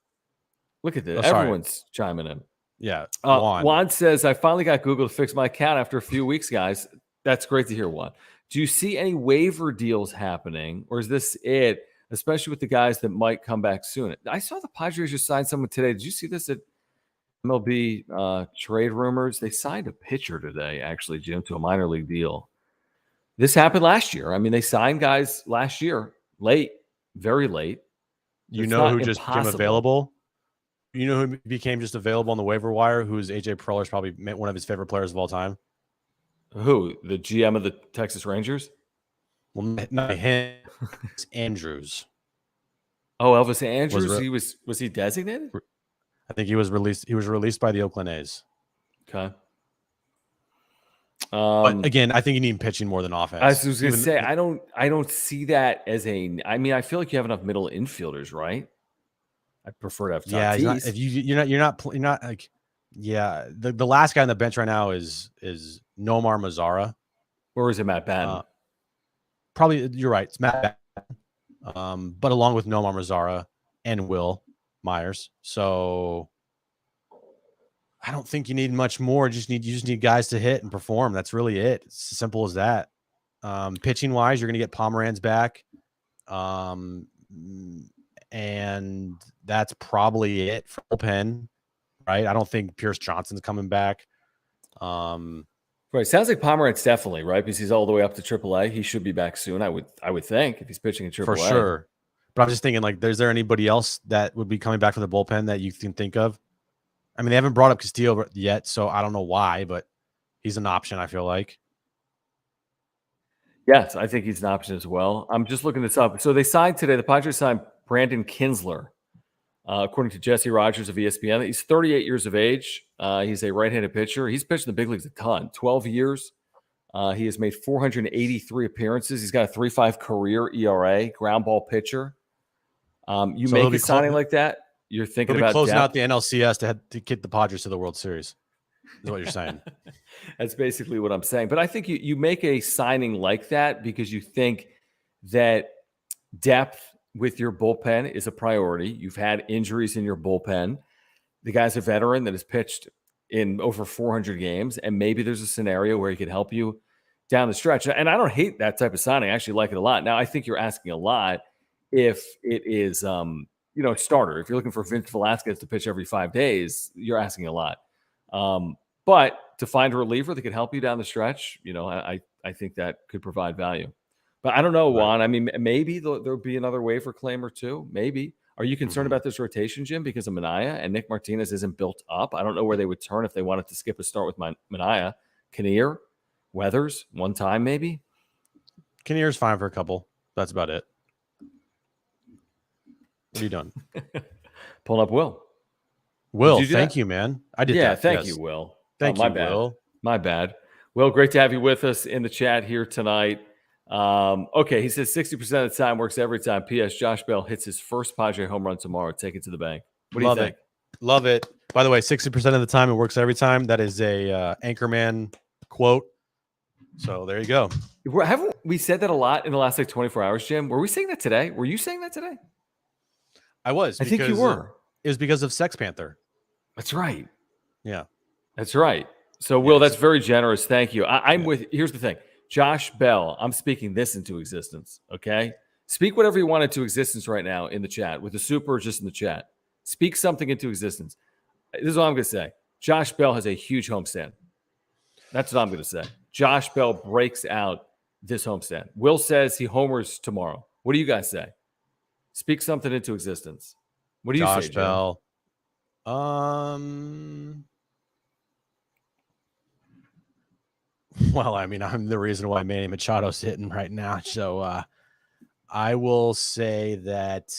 look at this. Everyone's chiming in. Yeah. Juan says, I finally got Google to fix my account after a few weeks, guys. That's great to hear, Juan. Do you see any waiver deals happening, or is this it, especially with the guys that might come back soon? I saw the Padres just signed someone today. Did you see this at MLB trade rumors? They signed a pitcher today, actually, Jim, to a minor league deal. This happened last year. I mean, they signed guys last year, late, very late. You know who just became available? You know who became just available on the waiver wire? Who's AJ Preller's probably one of his favorite players of all time? Who? The GM of the Texas Rangers? Well, not him. It's Andrews. Oh, Elvis Andrews. Was he designated? I think he was released. He was released by the Oakland A's. Okay. But again, I think you need pitching more than offense. I was going to say, I don't see that as a. I mean, I feel like you have enough middle infielders, right? I prefer to have Tatis. Yeah, if you're not like, yeah. The last guy on the bench right now is Nomar Mazara, or is it Matt Batten? Probably you're right. It's Matt Batten, but along with Nomar Mazara and Will Myers, so I don't think you need much more. You just need guys to hit and perform. That's really it. It's as simple as that. Pitching wise, you're going to get Pomeranz back. And that's probably it for bullpen, right? I don't think Pierce Johnson's coming back. Right. Sounds like Pomeranz definitely, right? Because he's all the way up to AAA. He should be back soon. I would think if he's pitching in AAA. For sure. But I'm just thinking, like, is there anybody else that would be coming back from the bullpen that you can think of? I mean, they haven't brought up Castillo yet, so I don't know why, but he's an option, I feel like. Yes, I think he's an option as well. I'm just looking this up. So they signed today, the Padres signed Brandon Kinsler, according to Jesse Rogers of ESPN. He's 38 years of age. He's a right-handed pitcher. He's pitched in the big leagues a ton, 12 years. He has made 483 appearances. He's got a 3.5 career ERA, ground ball pitcher. You make a signing like that, you're thinking about closing out the NLCS to get the Padres to the World Series. Is what you're saying. That's basically what I'm saying. But I think you make a signing like that because you think that depth with your bullpen is a priority. You've had injuries in your bullpen. The guy's a veteran that has pitched in over 400 games, and maybe there's a scenario where he could help you down the stretch. And I don't hate that type of signing. I actually like it a lot. Now, I think you're asking a lot if it is a starter. If you're looking for Vince Velasquez to pitch every 5 days, you're asking a lot. But to find a reliever that can help you down the stretch, I I think that could provide value. But I don't know, Juan. I mean, maybe there'll be another waiver claim or two. Maybe. Are you concerned about this rotation, Jim, because of Minaya and Nick Martinez isn't built up? I don't know where they would turn if they wanted to skip a start with Minaya. Kinnear, Weathers, one time maybe? Kinnear's fine for a couple. That's about it. What are you doing? Pulling up Will. Will, thank you, man. I did that. Yeah, thank you, Will. Thank you, bad. Will. My bad. Will, great to have you with us in the chat here tonight. Okay, he says 60% of the time works every time. P.S. Josh Bell hits his first Padre home run tomorrow. Take it to the bank. What do you think? Love it. By the way, 60% of the time it works every time. That is a Anchorman quote. So there you go. Haven't we said that a lot in the last 24 hours, Jim? Were we saying that today? Were you saying that today? I was. I think you were. It was because of Sex Panther. That's right. Yeah. That's right. So, Will, that's very generous. Thank you. I'm with – here's the thing. Josh Bell, I'm speaking this into existence, okay? Speak whatever you want into existence right now in the chat, with the super or just in the chat. Speak something into existence. This is what I'm going to say. Josh Bell has a huge homestand. That's what I'm going to say. Josh Bell breaks out this homestand. Will says he homers tomorrow. What do you guys say? Speak something into existence. What do you say, Josh Bell? Well, I mean, I'm the reason why Manny Machado's hitting right now. So I will say that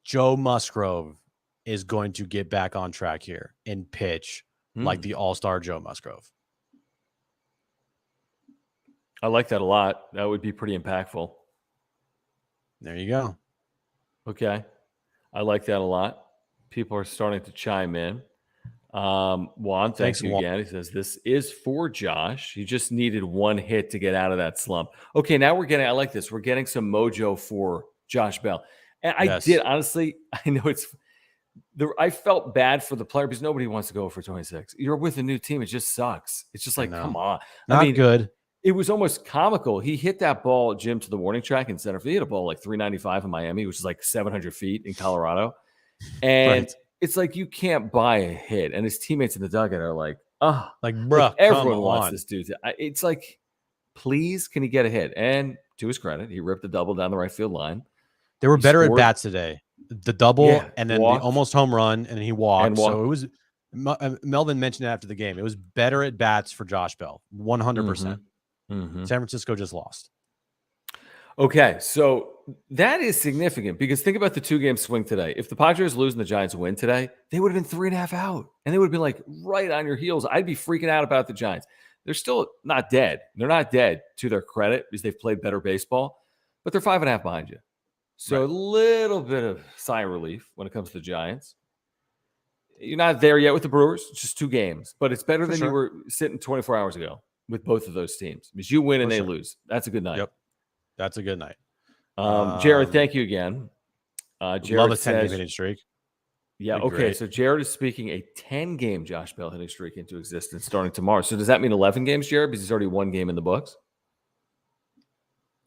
Joe Musgrove is going to get back on track here and pitch like the all-star Joe Musgrove. I like that a lot. That would be pretty impactful. There you go. Okay. I like that a lot. People are starting to chime in. Juan, thanks you again. He says, this is for Josh. He just needed one hit to get out of that slump. Okay, now I like this. We're getting some mojo for Josh Bell. And I did, honestly, I know I felt bad for the player because nobody wants to go for 26. You're with a new team. It just sucks. It's just like, come on. Not good. It was almost comical. He hit that ball, Jim, to the warning track in center field. He hit a ball like 395 in Miami, which is like 700 feet in Colorado. And it's like you can't buy a hit. And his teammates in the dugout are like, bruh, everyone wants this dude. It's like, please, can he get a hit? And to his credit, he ripped a double down the right field line. They were better at bats today. The double and then the almost home run, and he walked. So it was Melvin mentioned it after the game. It was better at bats for Josh Bell, 100%. San Francisco just lost. Okay, so that is significant because think about the 2-game swing today. If the Padres lose and the Giants win today, they would have been 3.5 out, and they would have been like right on your heels. I'd be freaking out about the Giants. They're still not dead. They're not dead, to their credit, because they've played better baseball, but they're 5.5 behind you. So a little bit of sigh of relief when it comes to the Giants. You're not there yet with the Brewers. It's just 2 games, but it's better than you were sitting 24 hours ago with both of those teams. Because you win and they lose. That's a good night. Yep. That's a good night. Jared, thank you again. Jared love a 10-game hitting streak. Yeah, okay. Great. So Jared is speaking a 10-game Josh Bell hitting streak into existence starting tomorrow. So does that mean 11 games, Jared? Because he's already 1 game in the books?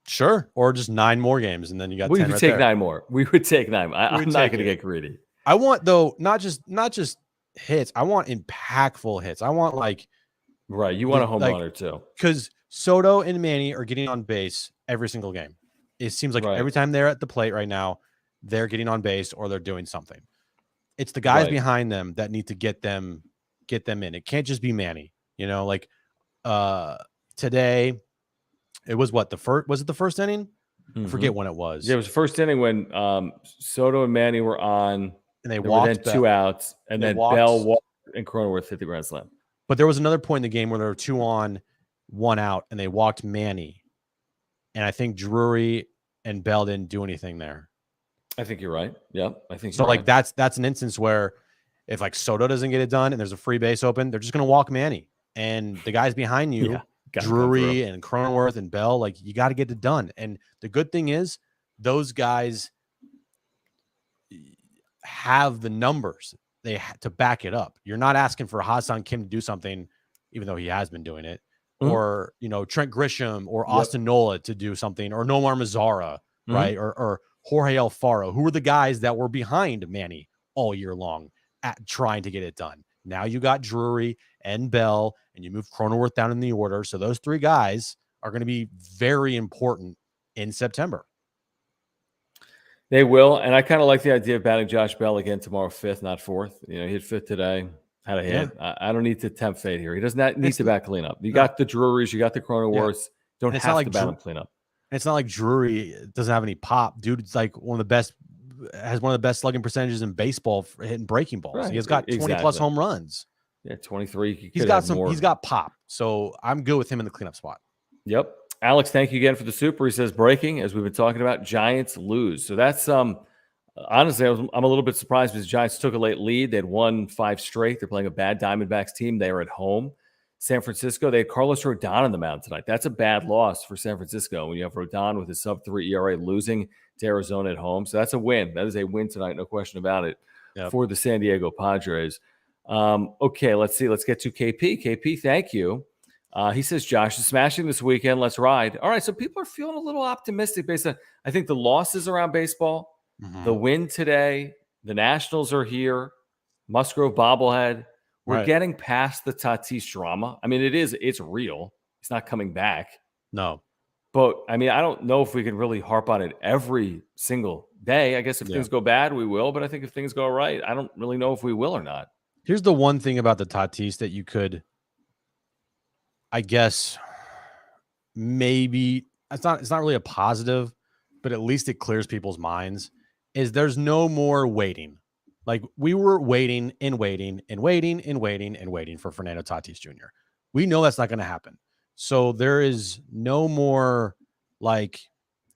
Sure. Or just 9 more games, and then you got 10 We would right take there. 9 more. We would take 9. I'm not going to get greedy. I want, though, not just hits. I want impactful hits. I want Right. You want a home run or two. Because Soto and Manny are getting on base every single game. It seems like every time they're at the plate right now, they're getting on base or they're doing something. It's the guys behind them that need to get them in. It can't just be Manny. Today, it was what, was it the first inning? I forget when it was. Yeah, it was the first inning when Soto and Manny were on. And they walked. Then 2 outs. And then Bell walked and Cronenworth hit the grand slam. But there was another point in the game where there were 2 on, 1 out, and they walked Manny. And I think Drury and Bell didn't do anything there. I think you're right. Yeah, I think so. That's an instance where if Soto doesn't get it done and there's a free base open, they're just going to walk Manny. And the guys behind you, Drury and Cronenworth and Bell, you got to get it done. And the good thing is those guys have the numbers to back it up. You're not asking for Ha-Seong Kim to do something, even though he has been doing it, or Trent Grisham or Austin Nola to do something, or Nomar Mazara, right, or Jorge Alfaro, who were the guys that were behind Manny all year long at trying to get it done. Now you got Drury and Bell, and you move Cronenworth down in the order. So those 3 guys are going to be very important in September. They will, and I kind of like the idea of batting Josh Bell again tomorrow, 5th, not 4th. He hit 5th today, had a hit. Yeah. I don't need to tempt fate here. He does not need to bat cleanup. You got the Drurys, you got the Cronenworths. Don't have to bat him cleanup. It's not like Drury doesn't have any pop. Dude, it's like has one of the best slugging percentages in baseball for hitting breaking balls. Right. He has got 20 plus home runs. Yeah, 23. He's got pop. So I'm good with him in the cleanup spot. Yep. Alex, thank you again for the super. He says, breaking, as we've been talking about, Giants lose. So that's, honestly, I'm a little bit surprised because the Giants took a late lead. They'd won 5 straight. They're playing a bad Diamondbacks team. They were at home. San Francisco, they had Carlos Rodon on the mound tonight. That's a bad loss for San Francisco when you have Rodon with his sub-3 ERA losing to Arizona at home. So that's a win. That is a win tonight, no question about it, for the San Diego Padres. Okay, let's see. Let's get to KP. KP, thank you. He says, Josh is smashing this weekend. Let's ride. All right, so people are feeling a little optimistic based on, I think, the losses around baseball, the win today, the Nationals are here, Musgrove bobblehead. We're getting past the Tatis drama. I mean, it's real. It's not coming back. No. But, I mean, I don't know if we can really harp on it every single day. I guess if things go bad, we will. But I think if things go right, I don't really know if we will or not. Here's the one thing about the Tatis that you could, I guess, maybe it's not really a positive, but at least it clears people's minds, is there's no more waiting. Like, we were waiting for Fernando Tatis Jr. We know that's not going to happen. So there is no more like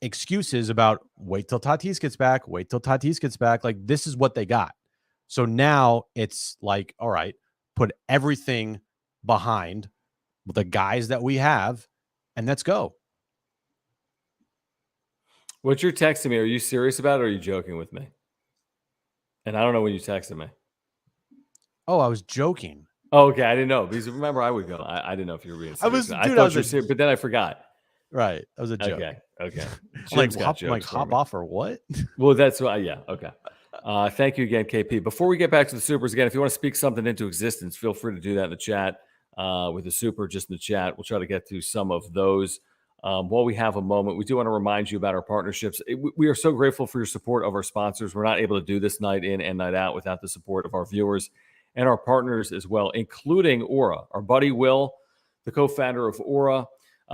excuses about wait till Tatis gets back. Like, this is what they got. So now it's like, all right, put everything behind the guys that we have, and let's go. What you're texting me, are you serious about it, or are you joking with me? And I don't know when you texted me. Oh, I was joking. Oh, okay. I didn't know. Because remember, I would go. I didn't know if you were being serious. I thought you were serious, but then I forgot. Right. That was a joke. Okay. Hop off or what? Well, that's why. Yeah. Okay. Thank you again, KP. Before we get back to the supers, again, if you want to speak something into existence, feel free to do that in the chat. With the super, just in the chat. We'll try to get to some of those while we have a moment. We do want to remind you about our partnerships. We are so grateful for your support of our sponsors. We're not able to do this night in and night out without the support of our viewers and our partners as well, including Aura. Our buddy Will, the co-founder of Aura,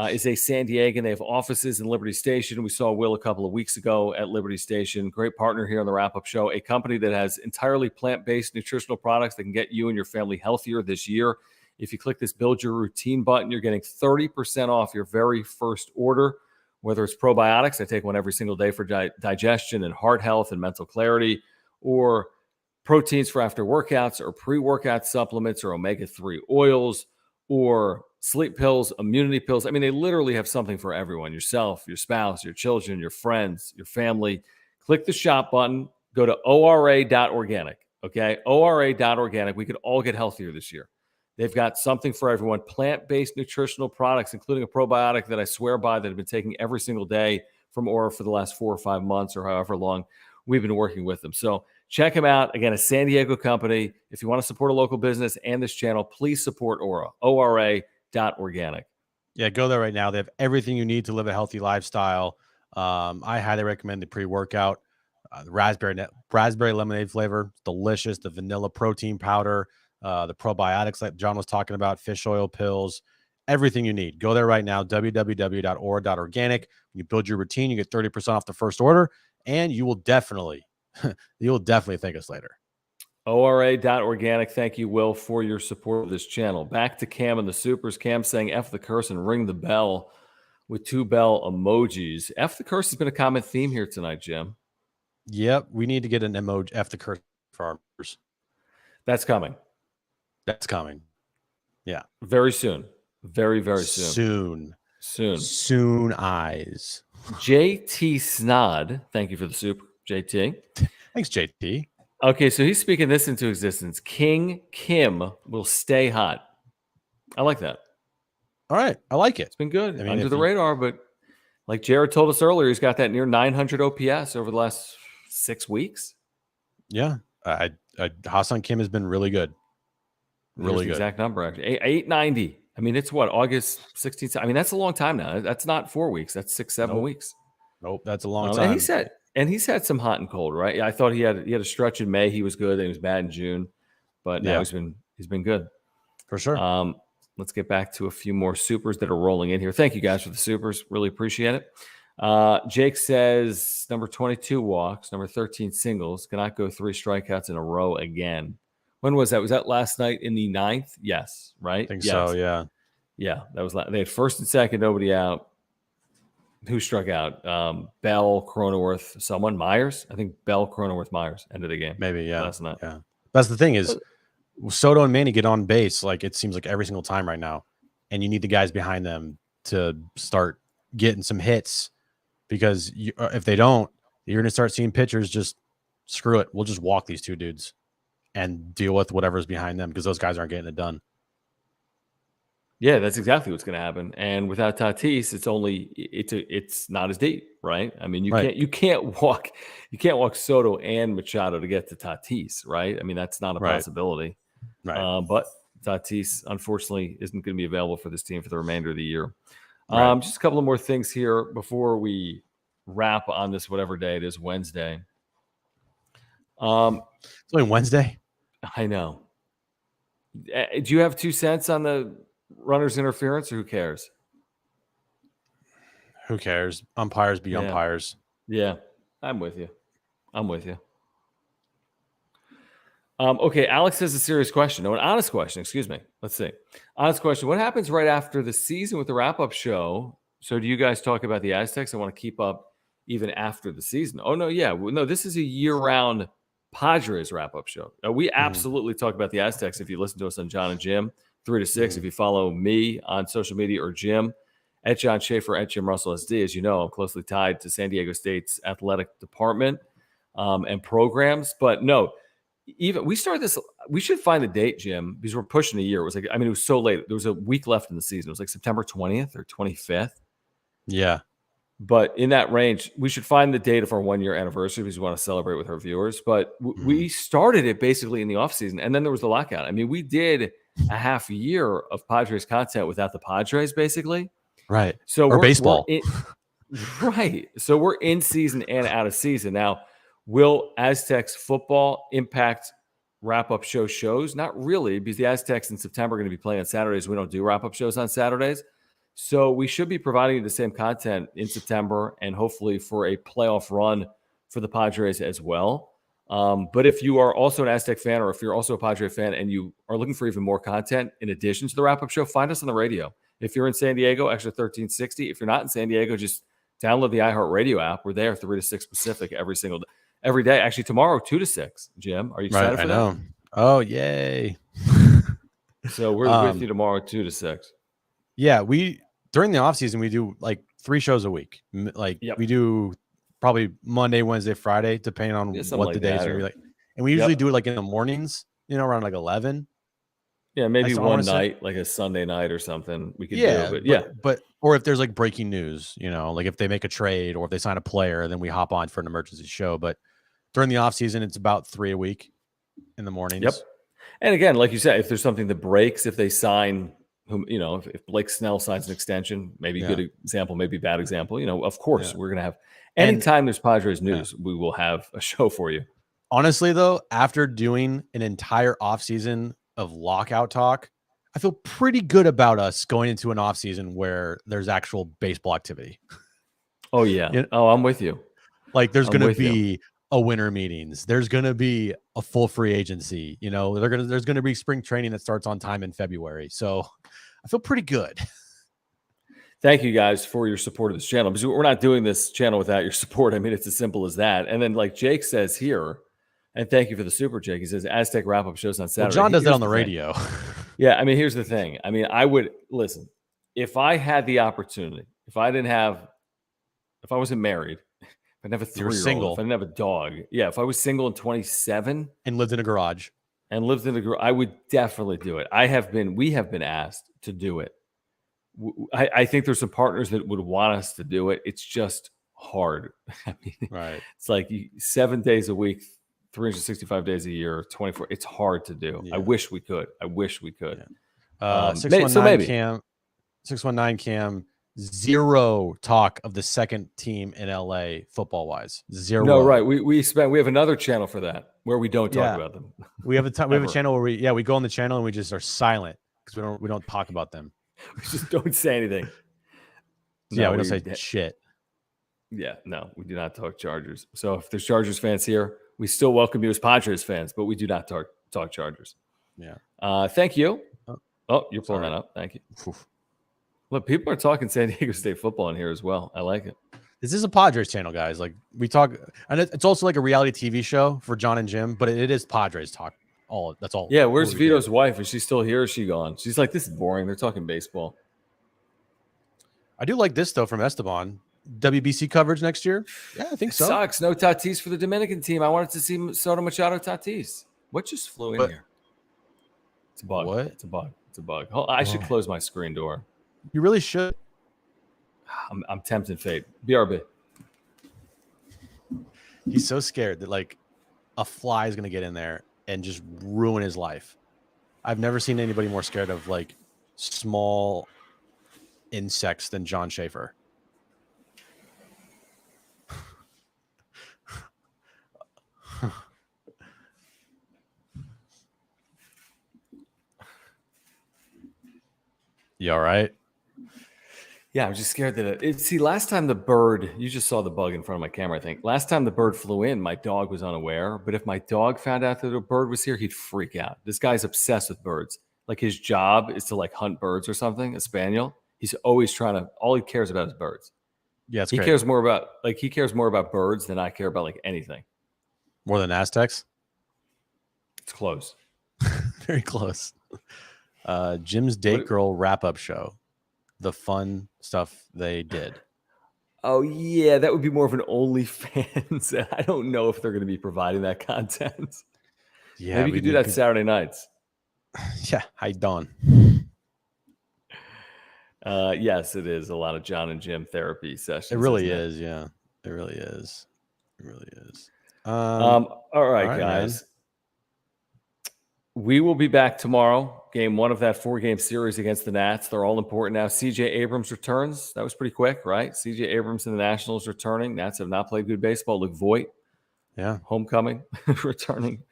is a San Diegan. They have offices in Liberty Station. We saw Will a couple of weeks ago at Liberty Station. Great partner here on the Wrap-Up Show, a company that has entirely plant-based nutritional products that can get you and your family healthier this year. If you click this Build Your Routine button, you're getting 30% off your very first order, whether it's probiotics. I take one every single day for digestion and heart health and mental clarity, or proteins for after workouts, or pre-workout supplements, or omega-3 oils, or sleep pills, immunity pills. I mean, they literally have something for everyone, yourself, your spouse, your children, your friends, your family. Click the shop button, go to ora.organic, okay? ora.organic. We could all get healthier this year. They've got something for everyone, plant-based nutritional products, including a probiotic that I swear by that I've been taking every single day from Aura for the last 4 or 5 months or however long we've been working with them. So check them out. Again, a San Diego company. If you want to support a local business and this channel, please support Aura, ora.organic. Yeah, go there right now. They have everything you need to live a healthy lifestyle. I highly recommend the pre-workout. The raspberry lemonade flavor, delicious. The vanilla protein powder. The probiotics like John was talking about, fish oil pills, everything you need. Go there right now, www.aura.organic. When you build your routine, you get 30% off the first order, and you will definitely thank us later. ora.organic. Thank you, Will, for your support of this channel. Back to Cam and the supers. Cam saying F the curse and ring the bell with 2 bell emojis. F the curse has been a common theme here tonight, Jim. Yep, we need to get an emoji F the curse for our members. That's coming. Yeah. Very soon. Very, very soon. Soon eyes. JT Snod. Thank you for the super, JT. Thanks, JT. Okay, so he's speaking this into existence. King Kim will stay hot. I like that. All right. I like it. It's been good. I mean, under the radar, but like Jared told us earlier, he's got that near 900 OPS over the last 6 weeks. Yeah. Ha-Seong Kim has been really good. Really good. Exact number, actually. 890. I mean, it's what, August 16th? I mean, that's a long time now. That's not 4 weeks. That's 6-7 weeks. Nope, that's a long time. And he's had some hot and cold, right? I thought he had a stretch in May. He was good. And he was bad in June, but now he's been good for sure. Let's get back to a few more supers that are rolling in here. Thank you guys for the supers. Really appreciate it. Jake says number 22 walks, number 13 singles. Cannot go 3 strikeouts in a row again. When was that? Was that last night in the 9th? Yes, right? I think so, yeah. Yeah, that was they had first and second, nobody out. Who struck out? Bell, Cronenworth, someone, Myers. I think Bell, Cronenworth, Myers ended the game. Maybe, yeah. Last night. Yeah. That's the thing is, Soto and Manny get on base like it seems like every single time right now, and you need the guys behind them to start getting some hits because if they don't, you're going to start seeing pitchers just screw it. We'll just walk these 2 dudes and deal with whatever's behind them because those guys aren't getting it done. Yeah, that's exactly what's going to happen. And without Tatis, it's not as deep, right? I mean, you can't walk Soto and Machado to get to Tatis, right? I mean, that's not a possibility. Right. But Tatis, unfortunately, isn't going to be available for this team for the remainder of the year. Right. Just a couple of more things here before we wrap on this, whatever day it is, Wednesday. It's only Wednesday. I know. Do you have 2 cents on the runner's interference, or who cares? Who cares? Umpires be umpires. Yeah, I'm with you. Okay, Alex has a serious question. No, an honest question. Excuse me. Let's see. Honest question. What happens right after the season with the wrap-up show? So do you guys talk about the Aztecs? I want to keep up even after the season. Oh, no, yeah. No, this is a year-round Padres wrap-up show. We absolutely talk about the Aztecs if you listen to us on John and Jim, 3 to 6. If you follow me on social media or Jim, at John Schaefer, at Jim Russell SD. As you know, I'm closely tied to San Diego State's athletic department and programs. But no, even we started this. We should find the date, Jim, because we're pushing a year. It was like, I mean, it was so late. There was a week left in the season. It was like September 20th or 25th. Yeah. But in that range, we should find the date of our 1-year anniversary because we want to celebrate with our viewers. But we started it basically in the offseason, and then there was the lockout. I mean, we did a half year of Padres content without the Padres, basically. Right. So or baseball. Right. So we're in season and out of season. Now, will Aztecs football impact wrap-up shows? Not really, because the Aztecs in September are going to be playing on Saturdays. We don't do wrap-up shows on Saturdays. So we should be providing you the same content in September and hopefully for a playoff run for the Padres as well. But if you are also an Aztec fan or if you're also a Padre fan and you are looking for even more content in addition to the wrap-up show, find us on the radio. If you're in San Diego, extra 1360. If you're not in San Diego, just download the iHeartRadio app. We're there 3 to 6 Pacific every day. Actually, tomorrow 2 to 6. Jim, are you excited for that? I know. Oh, yay! So we're with you tomorrow 2 to 6. Yeah, during the off season we do like 3 shows a week. Like we do probably Monday, Wednesday, Friday, depending on what the days are gonna be like. And we usually do it like in the mornings, around like 11. Yeah, maybe one night, like a Sunday night or something. We could do it. But or if there's like breaking news, like if they make a trade or if they sign a player, then we hop on for an emergency show. But during the off season, it's about 3 a week in the mornings. Yep. And again, like you said, if there's something that breaks, if they sign, if Blake Snell signs an extension, maybe good example, maybe bad example, of course we're gonna have. Anytime there's Padres news, we will have a show for you. Honestly, though, after doing an entire offseason of lockout talk, I feel pretty good about us going into an offseason where there's actual baseball activity. Oh, yeah. I'm with you. Like there's going to be a winter meetings. There's going to be a full free agency. There's going to be spring training that starts on time in February. So I feel pretty good. Thank you guys for your support of this channel, because we're not doing this channel without your support. I mean, it's as simple as that. And then like Jake says here, and thank you for the super, Jake. He says Aztec wrap-up shows on Saturday. Well, John does that on the radio. Yeah, I mean, here's the thing. I mean, I would listen if I had the opportunity. If I wasn't married, if I didn't have a 3-year-old, if I didn't have a dog, if I was single and 27 and lived in a garage, I would definitely do it. We have been asked to do it. I think there's some partners that would want us to do it. It's just hard. I mean, right? It's like 7 days a week, 365 days a year, 24. It's hard to do. Yeah. I wish we could. Yeah. 619 so maybe. Cam, 619 Cam, zero talk of the second team in LA football wise. Zero. No, right. We have another channel for that where we don't talk about them. We have a channel where we go on the channel and we just are silent because we don't talk about them. We just don't say anything. No, we don't say shit. Yeah, no, we do not talk Chargers. So if there's Chargers fans here, we still welcome you as Padres fans, but we do not talk Chargers. Yeah. Thank you. Oh, you're pulling that up. Thank you. Oof. Look, people are talking San Diego State football in here as well. I like it. This is a Padres channel, guys. Like we talk, and it's also like a reality TV show for John and Jim, but it is Padres talk. That's all. Yeah, where's Vito's wife? Is she still here or is she gone? She's like, this is boring. They're talking baseball. I do like this, though, from Esteban. WBC coverage next year? Yeah, I think so. Sucks. No Tatis for the Dominican team. I wanted to see Soto Machado Tatis. What just flew in here? It's a bug. What? It's a bug. I should close my screen door. You really should. I'm tempting fate. BRB. He's so scared that like a fly is going to get in there and just ruin his life. I've never seen anybody more scared of like small insects than John Schaefer. You all right? Yeah, I'm just scared that see, last time the bird, you just saw the bug in front of my camera, I think. Last time the bird flew in, my dog was unaware. But if my dog found out that a bird was here, he'd freak out. This guy's obsessed with birds. Like his job is to like hunt birds or something, a spaniel. He's always all he cares about is birds. Yeah, it's he great. cares more about birds than I care about like anything. More than Aztecs? It's close. Very close. Jim's Date Girl wrap-up show. The fun stuff they did. Oh, yeah, that would be more of an OnlyFans. I don't know if they're going to be providing that content. Yeah, maybe you could do that Saturday nights. Yeah, hi, Dawn. Yes, it is a lot of John and Jim therapy sessions. It really is, yeah. It really is. It really is. All right, guys. Man. We will be back tomorrow. Game 1 of that 4-game series against the Nats. They're all important now. C.J. Abrams returns. That was pretty quick, right? C.J. Abrams and the Nationals returning. Nats have not played good baseball. Luke Voigt, homecoming, returning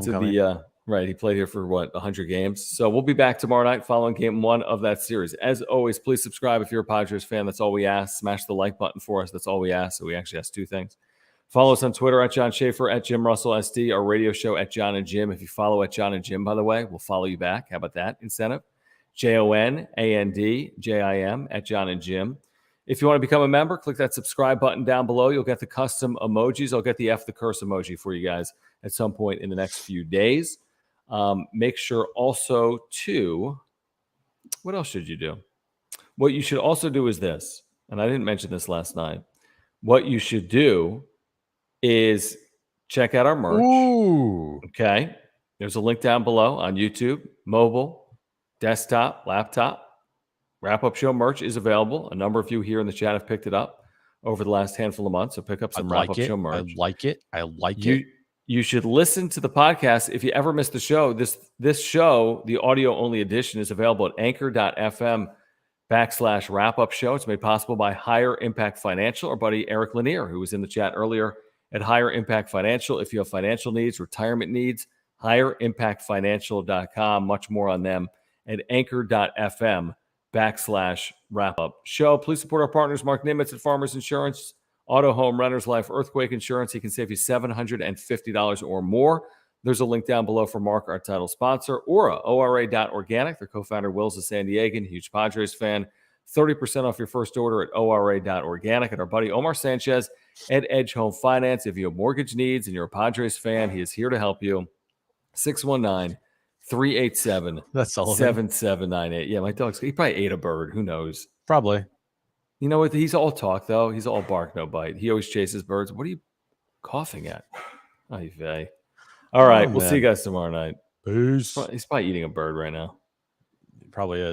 to the right. He played here for 100 games. So we'll be back tomorrow night following game 1 of that series. As always, please subscribe if you're a Padres fan. That's all we ask. Smash the like button for us. That's all we ask. So we actually ask 2 things. Follow us on Twitter at John Schaefer, at Jim Russell SD, our radio show at John and Jim. If you follow at John and Jim, by the way, we'll follow you back. How about that incentive? JONANDJIM at John and Jim. If you want to become a member, click that subscribe button down below. You'll get the custom emojis. I'll get the F the curse emoji for you guys at some point in the next few days. Make sure also to, what else should you do? What you should also do is this, and I didn't mention this last night. What you should do is check out our merch. Ooh. Okay. There's a link down below on YouTube, mobile, desktop, laptop. Wrap-up show merch is available. A number of you here in the chat have picked it up over the last handful of months. So pick up some wrap-up show merch. I like it. You should listen to the podcast. If you ever missed the show, this show, the audio-only edition, is available at anchor.fm/wrap-up show. It's made possible by Higher Impact Financial. Our buddy Eric Lanier, who was in the chat earlier, at Higher Impact Financial. If you have financial needs, retirement needs, higherimpactfinancial.com. Much more on them at anchor.fm/wrap-up show. Please support our partners, Mark Nimitz at Farmers Insurance, Auto, Home, Renters Life, Earthquake Insurance. He can save you $750 or more. There's a link down below for Mark, our title sponsor. ORA.organic. Their co-founder, Will's a San Diegan, huge Padres fan. 30% off your first order at ORA.organic. And our buddy Omar Sanchez at Edge Home Finance. If you have mortgage needs and you're a Padres fan, he is here to help you. 619-387-7798. Yeah, my dog's, he probably ate a bird. Who knows? Probably. You know what? He's all talk, though. He's all bark, no bite. He always chases birds. What are you coughing at? Ay vey. All right. We'll see you guys tomorrow night. Peace. He's probably eating a bird right now. He probably is.